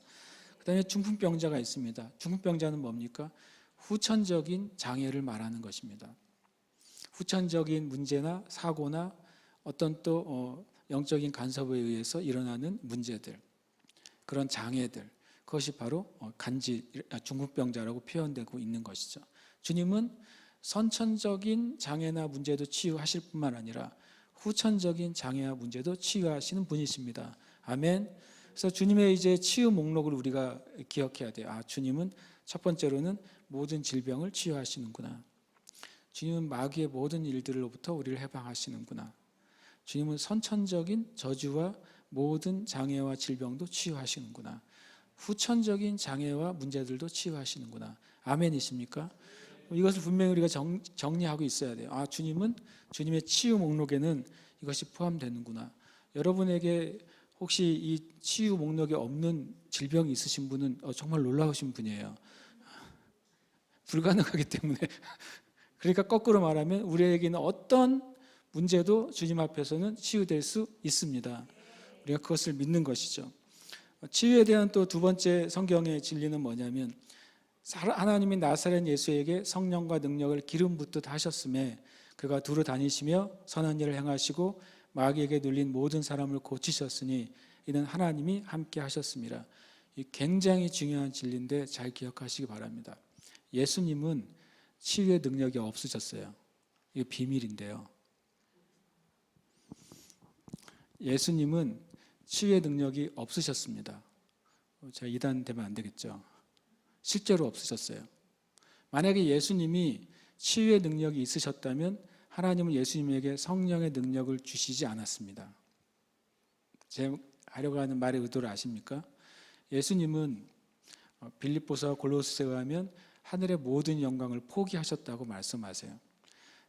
S1: 그 다음에 중풍병자가 있습니다. 중풍병자는 뭡니까? 후천적인 장애를 말하는 것입니다. 후천적인 문제나 사고나 어떤 또 영적인 간섭에 의해서 일어나는 문제들, 그런 장애들, 그것이 바로 중풍병자라고 표현되고 있는 것이죠. 주님은 선천적인 장애나 문제도 치유하실 뿐만 아니라 후천적인 장애와 문제도 치유하시는 분이십니다. 아멘. 그래서 주님의 이제 치유 목록을 우리가 기억해야 돼요. 주님은 첫 번째로는 모든 질병을 치유하시는구나. 주님은 마귀의 모든 일들로부터 우리를 해방하시는구나. 주님은 선천적인 저주와 모든 장애와 질병도 치유하시는구나. 후천적인 장애와 문제들도 치유하시는구나. 아멘이십니까? 이것을 분명히 우리가 정리하고 있어야 돼요. 주님은 주님의 치유 목록에는 이것이 포함되는구나. 여러분에게 혹시 이 치유 목록에 없는 질병이 있으신 분은 정말 놀라우신 분이에요. 불가능하기 때문에. 그러니까 거꾸로 말하면 우리에게는 어떤 문제도 주님 앞에서는 치유될 수 있습니다. 우리가 그것을 믿는 것이죠. 치유에 대한 또 두 번째 성경의 진리는 뭐냐면 하나님이 나사렛 예수에게 성령과 능력을 기름 붓듯 하셨음에 그가 두루 다니시며 선한 일을 행하시고 마귀에게 눌린 모든 사람을 고치셨으니 이는 하나님이 함께 하셨습니다. 이 굉장히 중요한 진리인데 잘 기억하시기 바랍니다. 예수님은 치유의 능력이 없으셨어요. 이게 비밀인데요. 예수님은 치유의 능력이 없으셨습니다. 제가 이단되면 안 되겠죠. 실제로 없으셨어요. 만약에 예수님이 치유의 능력이 있으셨다면 하나님은 예수님에게 성령의 능력을 주시지 않았습니다. 제가 하려고 하는 말의 의도를 아십니까? 예수님은 빌립보서와 골로새에 의하면 하늘의 모든 영광을 포기하셨다고 말씀하세요.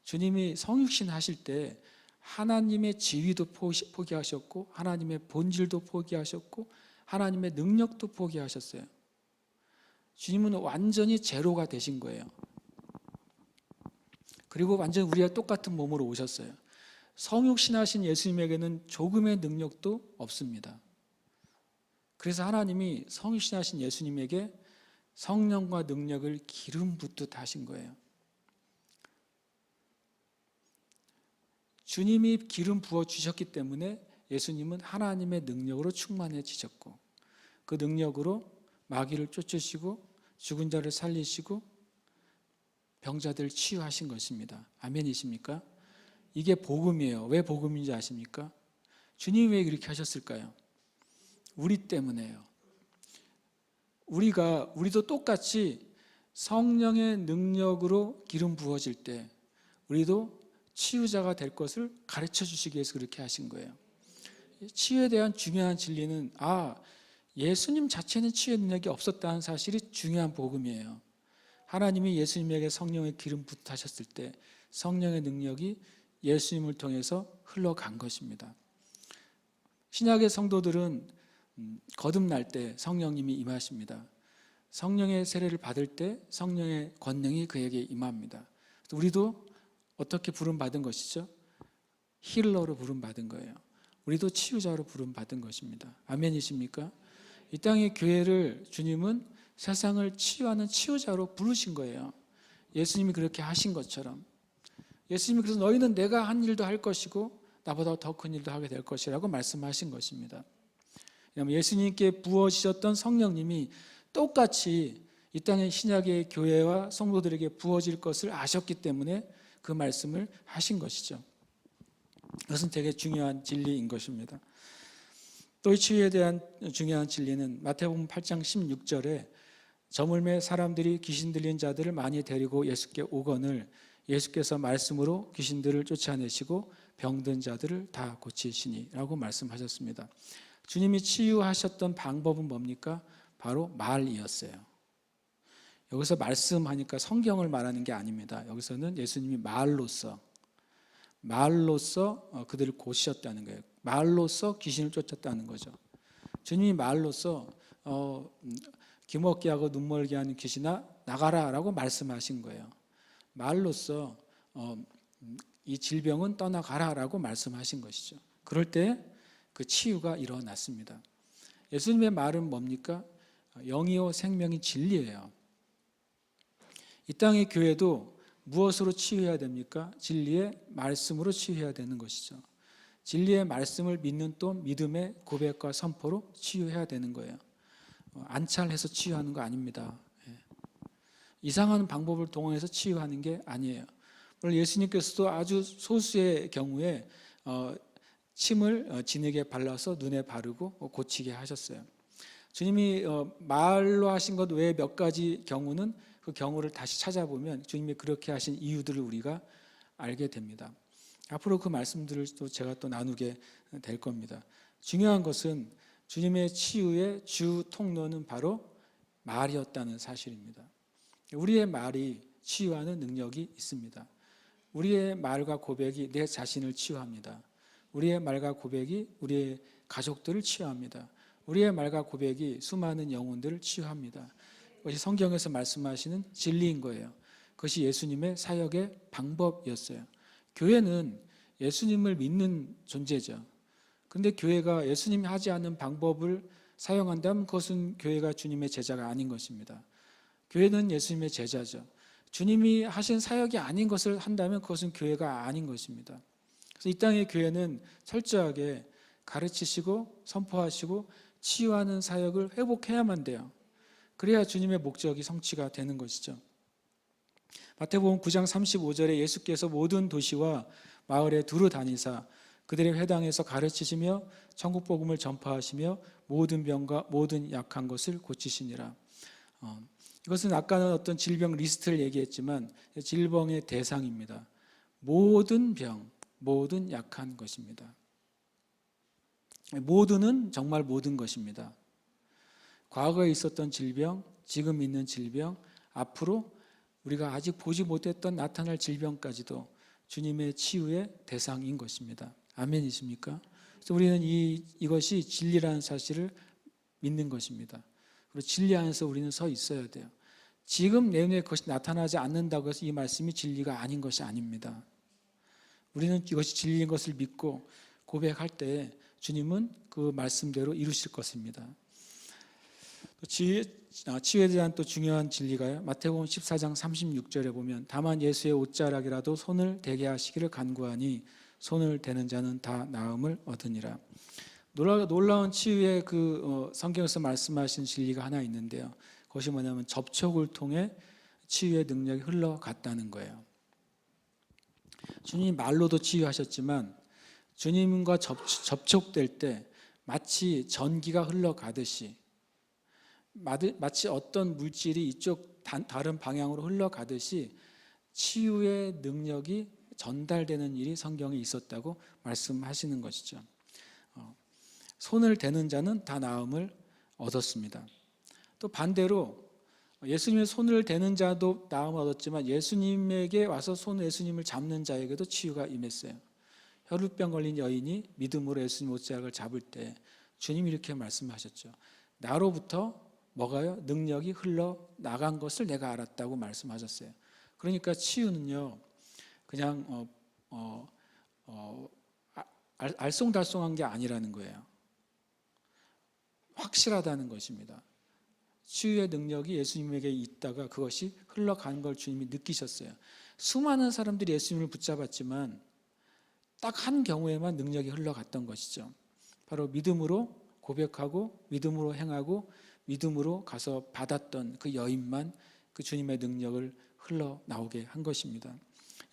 S1: 주님이 성육신 하실 때 하나님의 지위도 포기하셨고 하나님의 본질도 포기하셨고 하나님의 능력도 포기하셨어요. 주님은 완전히 제로가 되신 거예요. 그리고 완전히 우리와 똑같은 몸으로 오셨어요. 성육신하신 예수님에게는 조금의 능력도 없습니다. 그래서 하나님이 성육신하신 예수님에게 성령과 능력을 기름 붓듯 하신 거예요. 주님이 기름 부어 주셨기 때문에 예수님은 하나님의 능력으로 충만해지셨고 그 능력으로 마귀를 쫓으시고 죽은 자를 살리시고 병자들을 치유하신 것입니다. 아멘이십니까? 이게 복음이에요. 왜 복음인지 아십니까? 주님이 왜 이렇게 하셨을까요? 우리 때문에요. 우리도 똑같이 성령의 능력으로 기름 부어질 때 우리도 치유자가 될 것을 가르쳐 주시기 위해서 그렇게 하신 거예요. 치유에 대한 중요한 진리는 예수님 자체는 치유의 능력이 없었다는 사실이 중요한 복음이에요. 하나님이 예수님에게 성령의 기름 붓하셨을 때 성령의 능력이 예수님을 통해서 흘러간 것입니다. 신약의 성도들은 거듭날 때 성령님이 임하십니다. 성령의 세례를 받을 때 성령의 권능이 그에게 임합니다. 우리도 어떻게 부름받은 것이죠? 힐러로 부름받은 거예요. 우리도 치유자로 부름받은 것입니다. 아멘이십니까? 이 땅의 교회를 주님은 세상을 치유하는 치유자로 부르신 거예요. 예수님이 그렇게 하신 것처럼. 예수님이 그래서 너희는 내가 한 일도 할 것이고 나보다 더 큰 일도 하게 될 것이라고 말씀하신 것입니다. 예수님께 부어지셨던 성령님이 똑같이 이 땅의 신약의 교회와 성도들에게 부어질 것을 아셨기 때문에 그 말씀을 하신 것이죠. 이것은 되게 중요한 진리인 것입니다. 또 이 치유에 대한 중요한 진리는 마태복음 8장 16절에 저물매 사람들이 귀신 들린 자들을 많이 데리고 예수께 오거늘 예수께서 말씀으로 귀신들을 쫓아내시고 병든 자들을 다 고치시니 라고 말씀하셨습니다. 주님이 치유하셨던 방법은 뭡니까? 바로 말이었어요. 여기서 말씀하니까 성경을 말하는 게 아닙니다. 여기서는 예수님이 말로써 그들을 고치셨다는 거예요. 말로써 귀신을 쫓았다는 거죠. 주님이 말로써 귀먹게 하고 눈멀게 하는 귀신아 나가라 라고 말씀하신 거예요. 말로써 이 질병은 떠나가라 라고 말씀하신 것이죠. 그럴 때 그 치유가 일어났습니다. 예수님의 말은 뭡니까? 영이요 생명이 진리예요. 이 땅의 교회도 무엇으로 치유해야 됩니까? 진리의 말씀으로 치유해야 되는 것이죠. 진리의 말씀을 믿는 또 믿음의 고백과 선포로 치유해야 되는 거예요. 안찰해서 치유하는 거 아닙니다. 이상한 방법을 동원해서 치유하는 게 아니에요. 물론 예수님께서도 아주 소수의 경우에 침을 진에게 발라서 눈에 바르고 고치게 하셨어요. 주님이 말로 하신 것 외에 몇 가지 경우는 그 경우를 다시 찾아보면 주님이 그렇게 하신 이유들을 우리가 알게 됩니다. 앞으로 그 말씀들을 또 제가 또 나누게 될 겁니다. 중요한 것은 주님의 치유의 주 통로는 바로 말이었다는 사실입니다. 우리의 말이 치유하는 능력이 있습니다. 우리의 말과 고백이 내 자신을 치유합니다. 우리의 말과 고백이 우리의 가족들을 치유합니다. 우리의 말과 고백이 수많은 영혼들을 치유합니다. 그것이 성경에서 말씀하시는 진리인 거예요. 그것이 예수님의 사역의 방법이었어요. 교회는 예수님을 믿는 존재죠. 그런데 교회가 예수님이 하지 않는 방법을 사용한다면 그것은 교회가 주님의 제자가 아닌 것입니다. 교회는 예수님의 제자죠. 주님이 하신 사역이 아닌 것을 한다면 그것은 교회가 아닌 것입니다. 그래서 이 땅의 교회는 철저하게 가르치시고 선포하시고 치유하는 사역을 회복해야만 돼요. 그래야 주님의 목적이 성취가 되는 것이죠. 마태복음 9장 35절에 예수께서 모든 도시와 마을에 두루 다니사 그들의 회당에서 가르치시며 천국 복음을 전파하시며 모든 병과 모든 약한 것을 고치시니라. 이것은 아까는 어떤 질병 리스트를 얘기했지만 질병의 대상입니다. 모든 병, 모든 약한 것입니다. 모두는 정말 모든 것입니다. 과거에 있었던 질병, 지금 있는 질병, 앞으로 우리가 아직 보지 못했던 나타날 질병까지도 주님의 치유의 대상인 것입니다. 아멘이십니까? 그래서 우리는 이것이 진리라는 사실을 믿는 것입니다. 그리고 진리 안에서 우리는 서 있어야 돼요. 지금 내 눈에 그것이 나타나지 않는다고 해서 이 말씀이 진리가 아닌 것이 아닙니다. 우리는 이것이 진리인 것을 믿고 고백할 때 주님은 그 말씀대로 이루실 것입니다. 치유에 대한 또 중요한 진리가요. 마태복음 14장 36절에 보면 다만 예수의 옷자락이라도 손을 대게 하시기를 간구하니 손을 대는 자는 다 나음을 얻으니라. 놀라운 치유의 성경에서 말씀하신 진리가 하나 있는데요. 그것이 뭐냐면 접촉을 통해 치유의 능력이 흘러갔다는 거예요. 주님이 말로도 치유하셨지만 주님과 접촉될 때 마치 전기가 흘러가듯이, 마치 어떤 물질이 이쪽 다른 방향으로 흘러가듯이 치유의 능력이 전달되는 일이 성경에 있었다고 말씀하시는 것이죠. 손을 대는 자는 다 나음을 얻었습니다. 또 반대로 예수님의 손을 대는 자도 나음을 얻었지만 예수님에게 와서 예수님을 잡는 자에게도 치유가 임했어요. 혈루병 걸린 여인이 믿음으로 예수님 옷자락을 잡을 때 주님이 이렇게 말씀하셨죠. 나로부터 뭐가요? 능력이 흘러나간 것을 내가 알았다고 말씀하셨어요. 그러니까 치유는요, 그냥 알쏭달쏭한 게 아니라는 거예요. 확실하다는 것입니다. 치유의 능력이 예수님에게 있다가 그것이 흘러가는 걸 주님이 느끼셨어요. 수많은 사람들이 예수님을 붙잡았지만 딱 한 경우에만 능력이 흘러갔던 것이죠. 바로 믿음으로 고백하고 믿음으로 행하고 믿음으로 가서 받았던 그 여인만 그 주님의 능력을 흘러나오게 한 것입니다.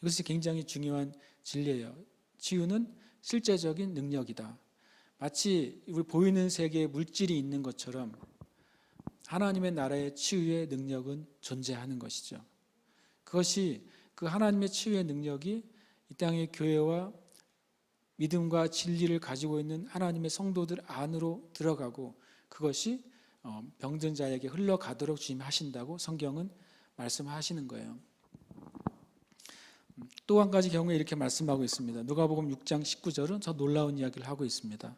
S1: 이것이 굉장히 중요한 진리예요. 치유는 실제적인 능력이다. 마치 우리 보이는 세계에 물질이 있는 것처럼 하나님의 나라의 치유의 능력은 존재하는 것이죠. 그것이 그 하나님의 치유의 능력이 이 땅의 교회와 믿음과 진리를 가지고 있는 하나님의 성도들 안으로 들어가고 그것이 병든 자에게 흘러가도록 주님이 하신다고 성경은 말씀하시는 거예요. 또 한 가지 경우에 이렇게 말씀하고 있습니다. 누가복음 6장 19절은 더 놀라운 이야기를 하고 있습니다.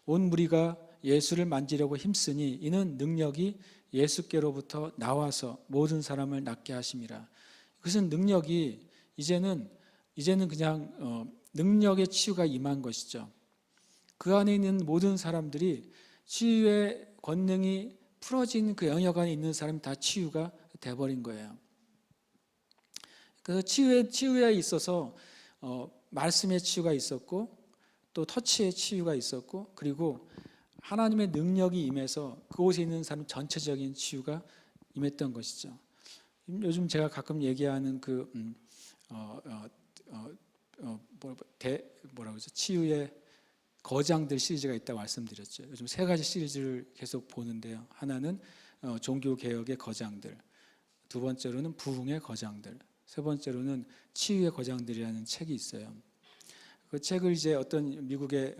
S1: 온 무리가 예수를 만지려고 힘쓰니 이는 능력이 예수께로부터 나와서 모든 사람을 낫게 하심이라. 그것은 능력이 이제는 그냥 능력의 치유가 임한 것이죠. 그 안에 있는 모든 사람들이 치유의 권능이 풀어진 그 영역 안에 있는 사람이 다 치유가 돼버린 거예요. 그래서 치유에 있어서 말씀의 치유가 있었고 또 터치의 치유가 있었고 그리고 하나님의 능력이 임해서 그곳에 있는 사람 전체적인 치유가 임했던 것이죠. 요즘 제가 가끔 얘기하는 뭐라고 하죠? 치유의 거장들 시리즈가 있다고 말씀드렸죠. 요즘 3가지 시리즈를 계속 보는데요. 하나는 종교개혁의 거장들, 두 번째로는 부흥의 거장들, 세 번째로는 치유의 거장들이라는 책이 있어요. 그 책을 이제 어떤 미국의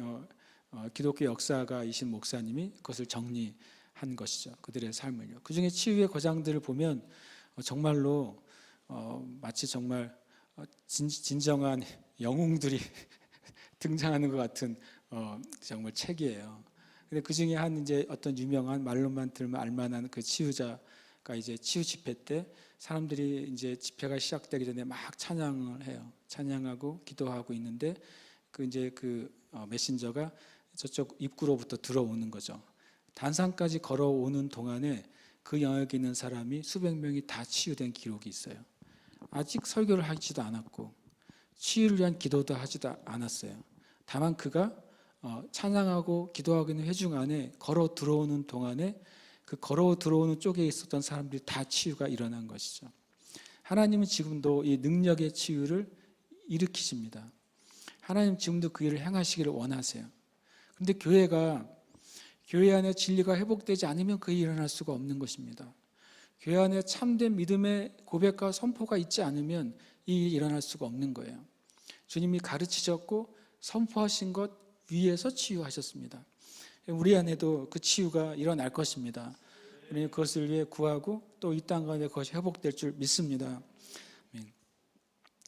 S1: 기독교 역사가이신 목사님이 그것을 정리한 것이죠. 그들의 삶을요. 그 중에 치유의 거장들을 보면 정말로 마치 정말 진정한 영웅들이 등장하는 것 같은 정말 책이에요. 근데 그 중에 한 이제 어떤 유명한 말로만 들면 알만한 그 치유자가 이제 치유 집회 때 사람들이 이제 집회가 시작되기 전에 막 찬양을 해요. 찬양하고 기도하고 있는데 그 메신저가 저쪽 입구로부터 들어오는 거죠. 단상까지 걸어오는 동안에 그 영역에 있는 사람이 수백 명이 다 치유된 기록이 있어요. 아직 설교를 하지도 않았고 치유를 위한 기도도 하지도 않았어요. 다만 그가 찬양하고 기도하고 있는 회중 안에 걸어 들어오는 동안에 그 걸어 들어오는 쪽에 있었던 사람들이 다 치유가 일어난 것이죠. 하나님은 지금도 이 능력의 치유를 일으키십니다. 하나님 지금도 그 일을 행하시기를 원하세요. 그런데 교회 안에 진리가 회복되지 않으면 그 일이 일어날 수가 없는 것입니다. 교회 안에 참된 믿음의 고백과 선포가 있지 않으면 이 일이 일어날 수가 없는 거예요. 주님이 가르치셨고 선포하신 것 위에서 치유하셨습니다. 우리 안에도 그 치유가 일어날 것입니다. 우리는 그것을 위해 구하고 또 이 땅 가운데 그것이 회복될 줄 믿습니다.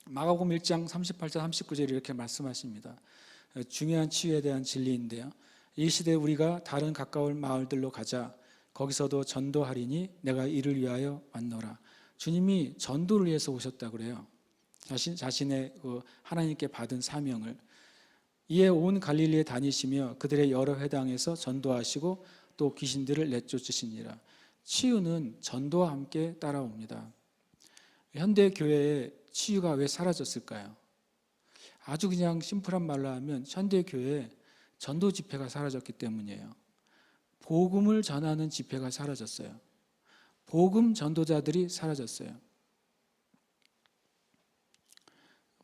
S1: 마가복음 1장 38절 39절 이렇게 말씀하십니다. 중요한 치유에 대한 진리인데요. 이 시대에 우리가 다른 가까운 마을들로 가자. 거기서도 전도하리니 내가 이를 위하여 왔노라. 주님이 전도를 위해서 오셨다고 그래요. 자신의 하나님께 받은 사명을. 이에 온 갈릴리에 다니시며 그들의 여러 회당에서 전도하시고 또 귀신들을 내쫓으시니라. 치유는 전도와 함께 따라옵니다. 현대 교회에 치유가 왜 사라졌을까요? 아주 그냥 심플한 말로 하면 현대 교회에 전도 집회가 사라졌기 때문이에요. 복음을 전하는 집회가 사라졌어요. 복음 전도자들이 사라졌어요.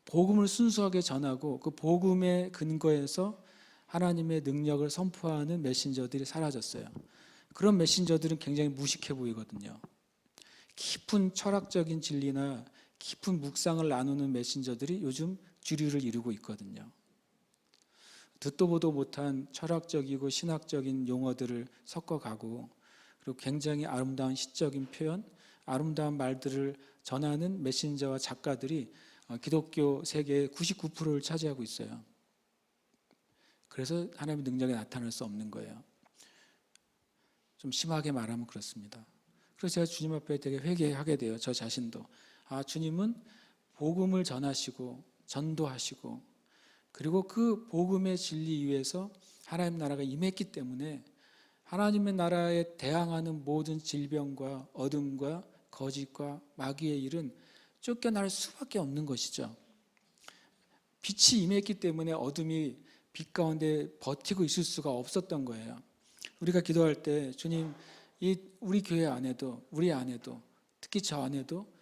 S1: 복음을 순수하게 전하고 그 복음의 근거에서 하나님의 능력을 선포하는 메신저들이 사라졌어요. 그런 메신저들은 굉장히 무식해 보이거든요. 깊은 철학적인 진리나 깊은 묵상을 나누는 메신저들이 요즘 주류를 이루고 있거든요. 듣도 보도 못한 철학적이고 신학적인 용어들을 섞어가고, 그리고 굉장히 아름다운 시적인 표현, 아름다운 말들을 전하는 메신저와 작가들이 기독교 세계의 99%를 차지하고 있어요. 그래서 하나님의 능력이 나타날 수 없는 거예요. 좀 심하게 말하면 그렇습니다. 그래서 제가 주님 앞에 되게 회개하게 돼요. 저 자신도. 주님은 복음을 전하시고 전도하시고, 그리고 그 복음의 진리 위에서 하나님 나라가 임했기 때문에 하나님의 나라에 대항하는 모든 질병과 어둠과 거짓과 마귀의 일은 쫓겨날 수밖에 없는 것이죠. 빛이 임했기 때문에 어둠이 빛 가운데 버티고 있을 수가 없었던 거예요. 우리가 기도할 때 주님, 우리 교회 안에도, 우리 안에도, 특히 저 안에도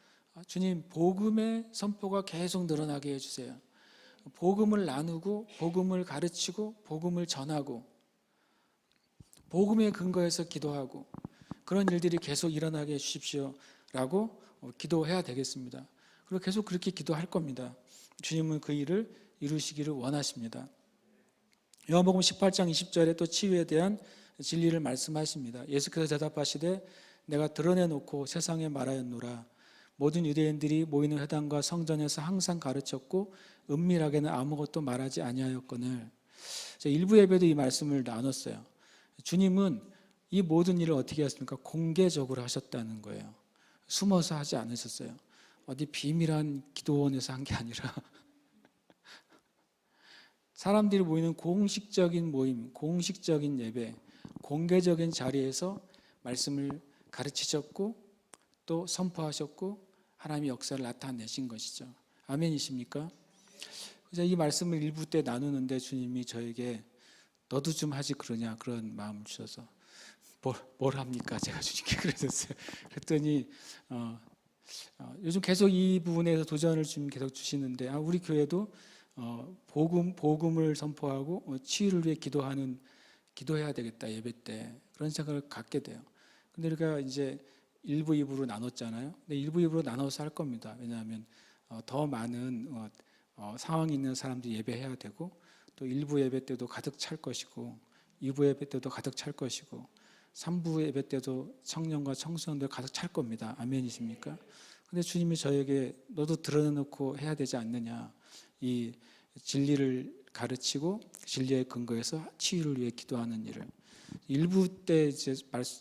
S1: 주님 복음의 선포가 계속 늘어나게 해주세요. 복음을 나누고 복음을 가르치고 복음을 전하고 복음의 근거에서 기도하고 그런 일들이 계속 일어나게 해주십시오 라고 기도해야 되겠습니다. 그리고 계속 그렇게 기도할 겁니다. 주님은 그 일을 이루시기를 원하십니다. 요한복음 18장 20절에 또 치유에 대한 진리를 말씀하십니다. 예수께서 대답하시되 내가 드러내놓고 세상에 말하였노라. 모든 유대인들이 모이는 회당과 성전에서 항상 가르쳤고 은밀하게는 아무것도 말하지 아니하였거늘. 일부 예배도 이 말씀을 나눴어요. 주님은 이 모든 일을 어떻게 하셨습니까? 공개적으로 하셨다는 거예요. 숨어서 하지 않으셨어요. 어디 비밀한 기도원에서 한 게 아니라 사람들이 모이는 공식적인 모임, 공식적인 예배, 공개적인 자리에서 말씀을 가르치셨고 또 선포하셨고 하나님의 역사를 나타내신 것이죠. 아멘이십니까? 그래서 이 말씀을 일부 때 나누는데 주님이 저에게 너도 좀 하지 그러냐 그런 마음을 주셔서 뭘 합니까? 제가 주님께 그랬었어요. 그랬더니 요즘 계속 이 부분에서 도전을 좀 계속 주시는데 우리 교회도 복음을 선포하고 치유를 위해 기도해야 되겠다 예배 때 그런 생각을 갖게 돼요. 근데 우리가 이제 1부, 2부로 나눴잖아요. 근데 1부, 2부로 나눠서 할 겁니다. 왜냐하면 더 많은 상황이 있는 사람들이 예배해야 되고 또 1부 예배 때도 가득 찰 것이고 2부 예배 때도 가득 찰 것이고 3부 예배 때도 청년과 청소년들 가득 찰 겁니다. 아멘이십니까? 근데 주님이 저에게 너도 드러내놓고 해야 되지 않느냐, 이 진리를 가르치고 진리의 근거에서 치유를 위해 기도하는 일을. 1부 때 이제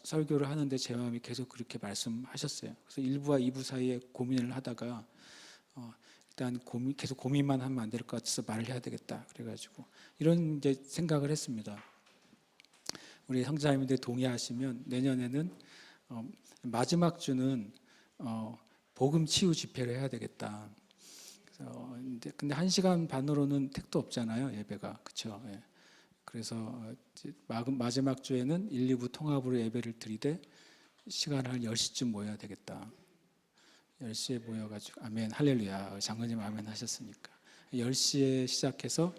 S1: 설교를 하는데 제 마음이 계속 그렇게 말씀하셨어요. 그래서 1부와 2부 사이에 고민을 하다가 일단 계속 고민만 하면 안 될 것 같아서 말을 해야 되겠다. 그래가지고 이런 이제 생각을 했습니다. 우리 성자님들 동의하시면 내년에는 마지막 주는 복음 치유 집회를 해야 되겠다. 근데 1시간 반으로는 택도 없잖아요, 예배가. 그렇죠? 예. 그래서 마지막 주에는 1, 2부 통합으로 예배를 드리되 시간을 한 10시쯤 모여야 되겠다. 10시에 모여가지고 아멘 할렐루야 장로님 아멘 하셨으니까 10시에 시작해서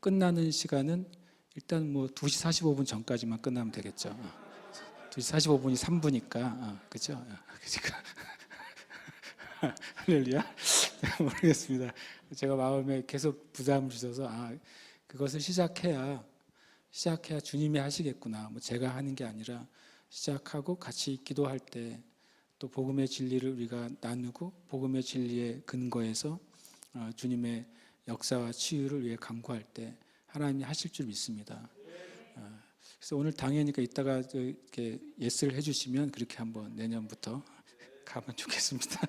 S1: 끝나는 시간은 일단 2시 45분 전까지만 끝나면 되겠죠. 2시 45분이 3부니까 그렇죠? 그러니까 할렐루야. 모르겠습니다. 제가 마음에 계속 부담을 주셔서 그것을 시작해야 주님이 하시겠구나. 제가 하는 게 아니라 시작하고 같이 기도할 때 또 복음의 진리를 우리가 나누고 복음의 진리의 근거에서 주님의 역사와 치유를 위해 간구할 때 하나님이 하실 줄 믿습니다. 그래서 오늘 당연히니까 이따가 이렇게 예스를 해주시면 그렇게 한번 내년부터 가면 좋겠습니다.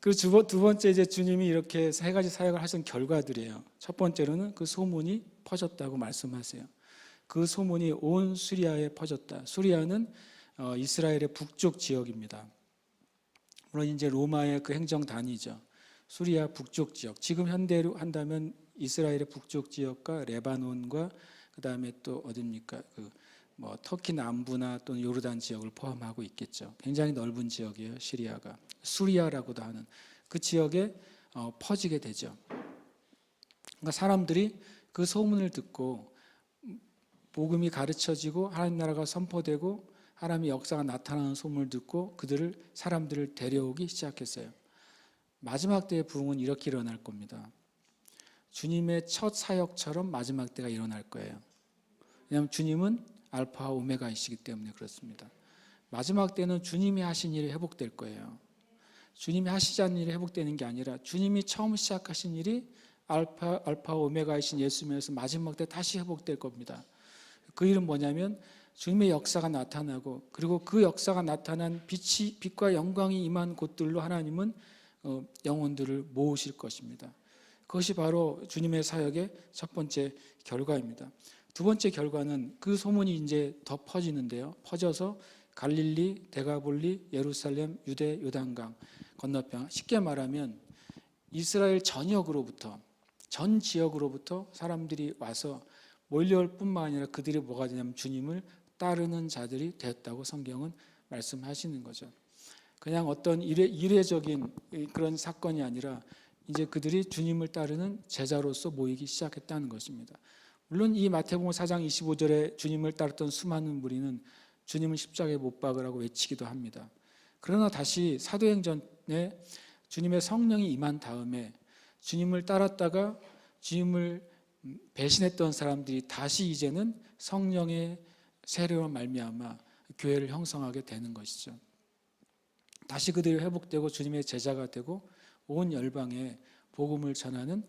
S1: 그리고 두 번째 이제 주님이 이렇게 3가지 사역을 하신 결과들이에요. 첫 번째로는 그 소문이 퍼졌다고 말씀하세요. 그 소문이 온 수리아에 퍼졌다. 수리아는 이스라엘의 북쪽 지역입니다. 물론 이제 로마의 그 행정단위죠. 수리아 북쪽 지역. 지금 현대로 한다면 이스라엘의 북쪽 지역과 레바논과 그 다음에 또 어딥니까? 터키 남부나 또는 요르단 지역을 포함하고 있겠죠. 굉장히 넓은 지역이에요. 시리아가 수리아라고도 하는 그 지역에 퍼지게 되죠. 그러니까 사람들이 그 소문을 듣고 복음이 가르쳐지고 하나님 나라가 선포되고 하나님의 역사가 나타나는 소문을 듣고 사람들을 데려오기 시작했어요. 마지막 때의 부흥은 이렇게 일어날 겁니다. 주님의 첫 사역처럼 마지막 때가 일어날 거예요. 왜냐하면 주님은 알파와 오메가이시기 때문에 그렇습니다. 마지막 때는 주님이 하신 일이 회복될 거예요. 주님이 하시지 않는 일이 회복되는 게 아니라 주님이 처음 시작하신 일이 알파와 오메가이신 예수님에서 마지막 때 다시 회복될 겁니다. 그 일은 뭐냐면 주님의 역사가 나타나고, 그리고 그 역사가 나타난 빛과 영광이 임한 곳들로 하나님은 영혼들을 모으실 것입니다. 그것이 바로 주님의 사역의 첫 번째 결과입니다. 두 번째 결과는 그 소문이 이제 더 퍼지는데요. 퍼져서 갈릴리, 데가볼리, 예루살렘, 유대, 요단강 건너편, 쉽게 말하면 이스라엘 전 지역으로부터 사람들이 와서 몰려올 뿐만 아니라 그들이 뭐가 되냐면 주님을 따르는 자들이 되었다고 성경은 말씀하시는 거죠. 그냥 어떤 이례적인 그런 사건이 아니라 이제 그들이 주님을 따르는 제자로서 모이기 시작했다는 것입니다. 물론 이 마태복음 4장 25절에 주님을 따랐던 수많은 무리는 주님을 십자가에 못 박으라고 외치기도 합니다. 그러나 다시 사도행전에 주님의 성령이 임한 다음에 주님을 따랐다가 주님을 배신했던 사람들이 다시 이제는 성령의 세례로 말미암아 교회를 형성하게 되는 것이죠. 다시 그들이 회복되고 주님의 제자가 되고 온 열방에 복음을 전하는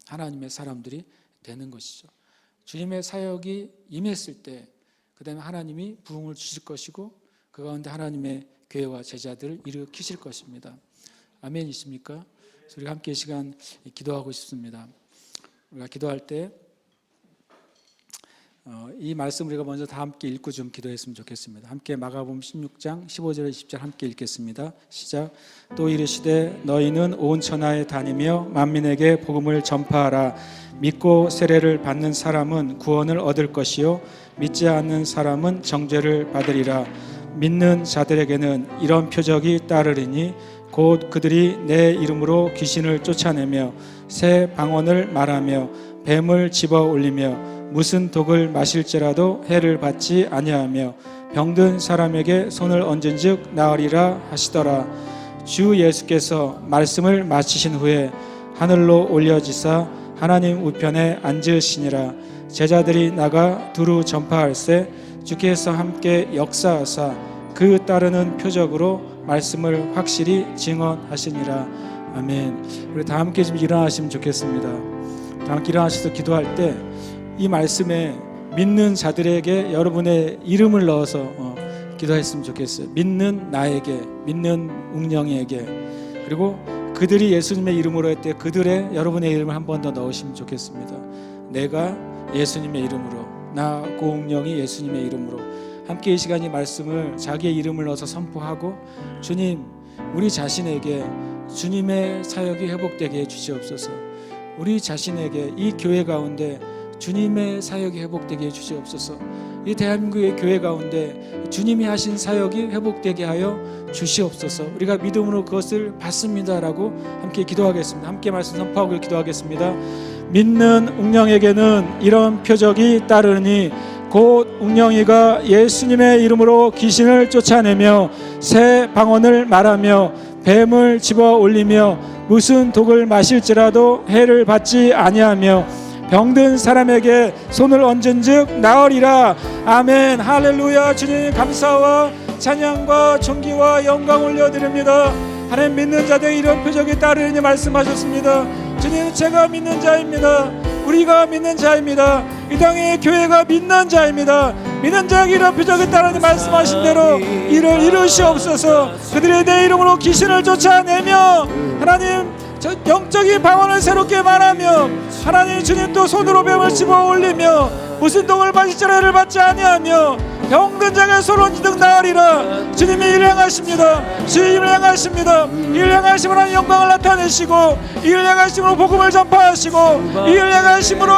S1: 하나님의 사람들이 되는 것이죠. 주님의 사역이 임했을 때 그 다음에 하나님이 부흥을 주실 것이고 그 가운데 하나님의 교회와 제자들을 일으키실 것입니다. 아멘이십니까? 우리가 함께 이 시간 기도하고 싶습니다. 우리가 기도할 때 이 말씀 우리가 먼저 다 함께 읽고 좀 기도했으면 좋겠습니다. 함께 마가복음 16장 15절에 20절 함께 읽겠습니다. 시작. 또 이르시되 너희는 온 천하에 다니며 만민에게 복음을 전파하라. 믿고 세례를 받는 사람은 구원을 얻을 것이요 믿지 않는 사람은 정죄를 받으리라. 믿는 자들에게는 이런 표적이 따르리니 곧 그들이 내 이름으로 귀신을 쫓아내며 새 방언을 말하며 뱀을 집어 올리며 무슨 독을 마실지라도 해를 받지 아니하며 병든 사람에게 손을 얹은즉 나으리라 하시더라. 주 예수께서 말씀을 마치신 후에 하늘로 올려지사 하나님 우편에 앉으시니라. 제자들이 나가 두루 전파할세 주께서 함께 역사하사 그 따르는 표적으로 말씀을 확실히 증언하시니라. 아멘. 우리 다 함께 좀 일어나시면 좋겠습니다. 다 함께 일어나셔서 기도할 때 이 말씀에 믿는 자들에게 여러분의 이름을 넣어서 기도했으면 좋겠어요. 믿는 나에게, 믿는 웅령이에게, 그리고 그들이 예수님의 이름으로 할 때 그들의 여러분의 이름을 한 번 더 넣으시면 좋겠습니다. 내가 예수님의 이름으로, 나 고웅령이 예수님의 이름으로 함께 이 시간 이 말씀을 자기의 이름을 넣어서 선포하고 주님, 우리 자신에게 주님의 사역이 회복되게 해주시옵소서. 우리 자신에게 이 교회 가운데 주님의 사역이 회복되게 해주시옵소서. 이 대한민국의 교회 가운데 주님이 하신 사역이 회복되게 하여 주시옵소서. 우리가 믿음으로 그것을 받습니다라고 함께 기도하겠습니다. 함께 말씀 선포하고 기도하겠습니다. 믿는 웅령에게는 이런 표적이 따르니 곧 웅령이가 예수님의 이름으로 귀신을 쫓아내며 새 방언을 말하며 뱀을 집어 올리며 무슨 독을 마실지라도 해를 받지 아니하며 병든 사람에게 손을 얹은즉 나으리라. 아멘. 할렐루야. 주님 감사와 찬양과 존귀와 영광 올려드립니다. 하나님, 믿는 자들에게 이런 표적이 따르니 말씀하셨습니다. 주님, 제가 믿는 자입니다. 우리가 믿는 자입니다. 이 땅의 교회가 믿는 자입니다. 믿는 자에게 이런 표적이 따르니 말씀하신 대로 이를 이루시옵소서. 그들의 내 이름으로 귀신을 쫓아내며 하나님 영적인 방언을 새롭게 말하며 하나님 주님 또 손으로 뱀을 집어 올리며 무슨 독을 마실지라 해를 받지 아니하며 병든 자에게 손을 얹은즉 나으리라. 주님이 일을 행하십니다. 주님이 일을 행하십니다. 일을 행하심으로 하나님 영광을 나타내시고 일을 행하심으로 복음을 전파하시고 일을 행하심으로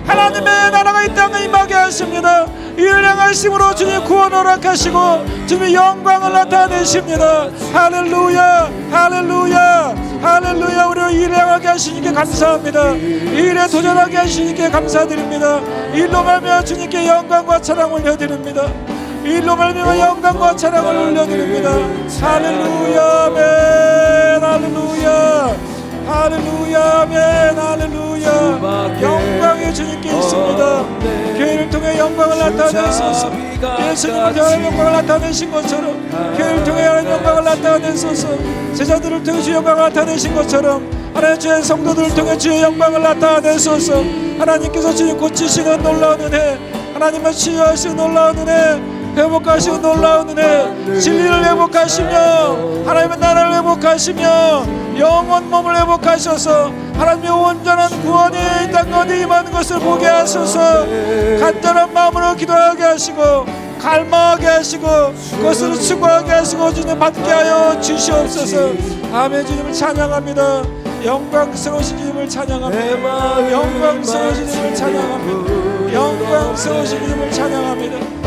S1: 하나님의 나라가 이 땅에 임하게 하십니다. 일을 행하심으로 주님 구원 허락하시고 주님의 영광을 나타내십니다. 할렐루야. 할렐루야. 할렐루야. 우리가 일을 향하게 하시니께 감사합니다. 이 일에 도전하게 하시니께 감사드립니다. 이 일로 말미암아 주님께 영광과 찬양을 올려드립니다. 이 일로 말미암아 영광과 찬양을 올려드립니다. 할렐루야 아멘 할렐루야 할렐루야 아멘 할렐루야. 영광이 주님께 있습니다. 교회를 통해 영광을 나타내소서. 예수님을 통해 영광을 나타내신 것처럼 교회를 통해 하나님 영광을 나타내소서. 제자들을 통해 주의 영광을 나타내신 것처럼 하나님 주의 성도들을 통해 주의 영광을 나타내소서. 하나님께서 주님 고치시는 놀라운 은혜, 하나님의 치유하시는 놀라운 은혜, 회복하시는 놀라운 은혜, 진리를 회복하시며 하나님의 나라를 회복하시며 영원 몸을 회복하셔서 하나님의 온전한 구원이 이 땅 가운데 임하는 것을 보게 하소서. 간절한 마음으로 기도하게 하시고 갈망하게 하시고 그것을 추구하게 하시고 주님 받게 하여 주시옵소서. 아멘. 주님을 찬양합니다. 영광스러우신 주님을 찬양합니다. 영광스러우신 주님을 찬양합니다. 영광스러우신 주님을 찬양합니다.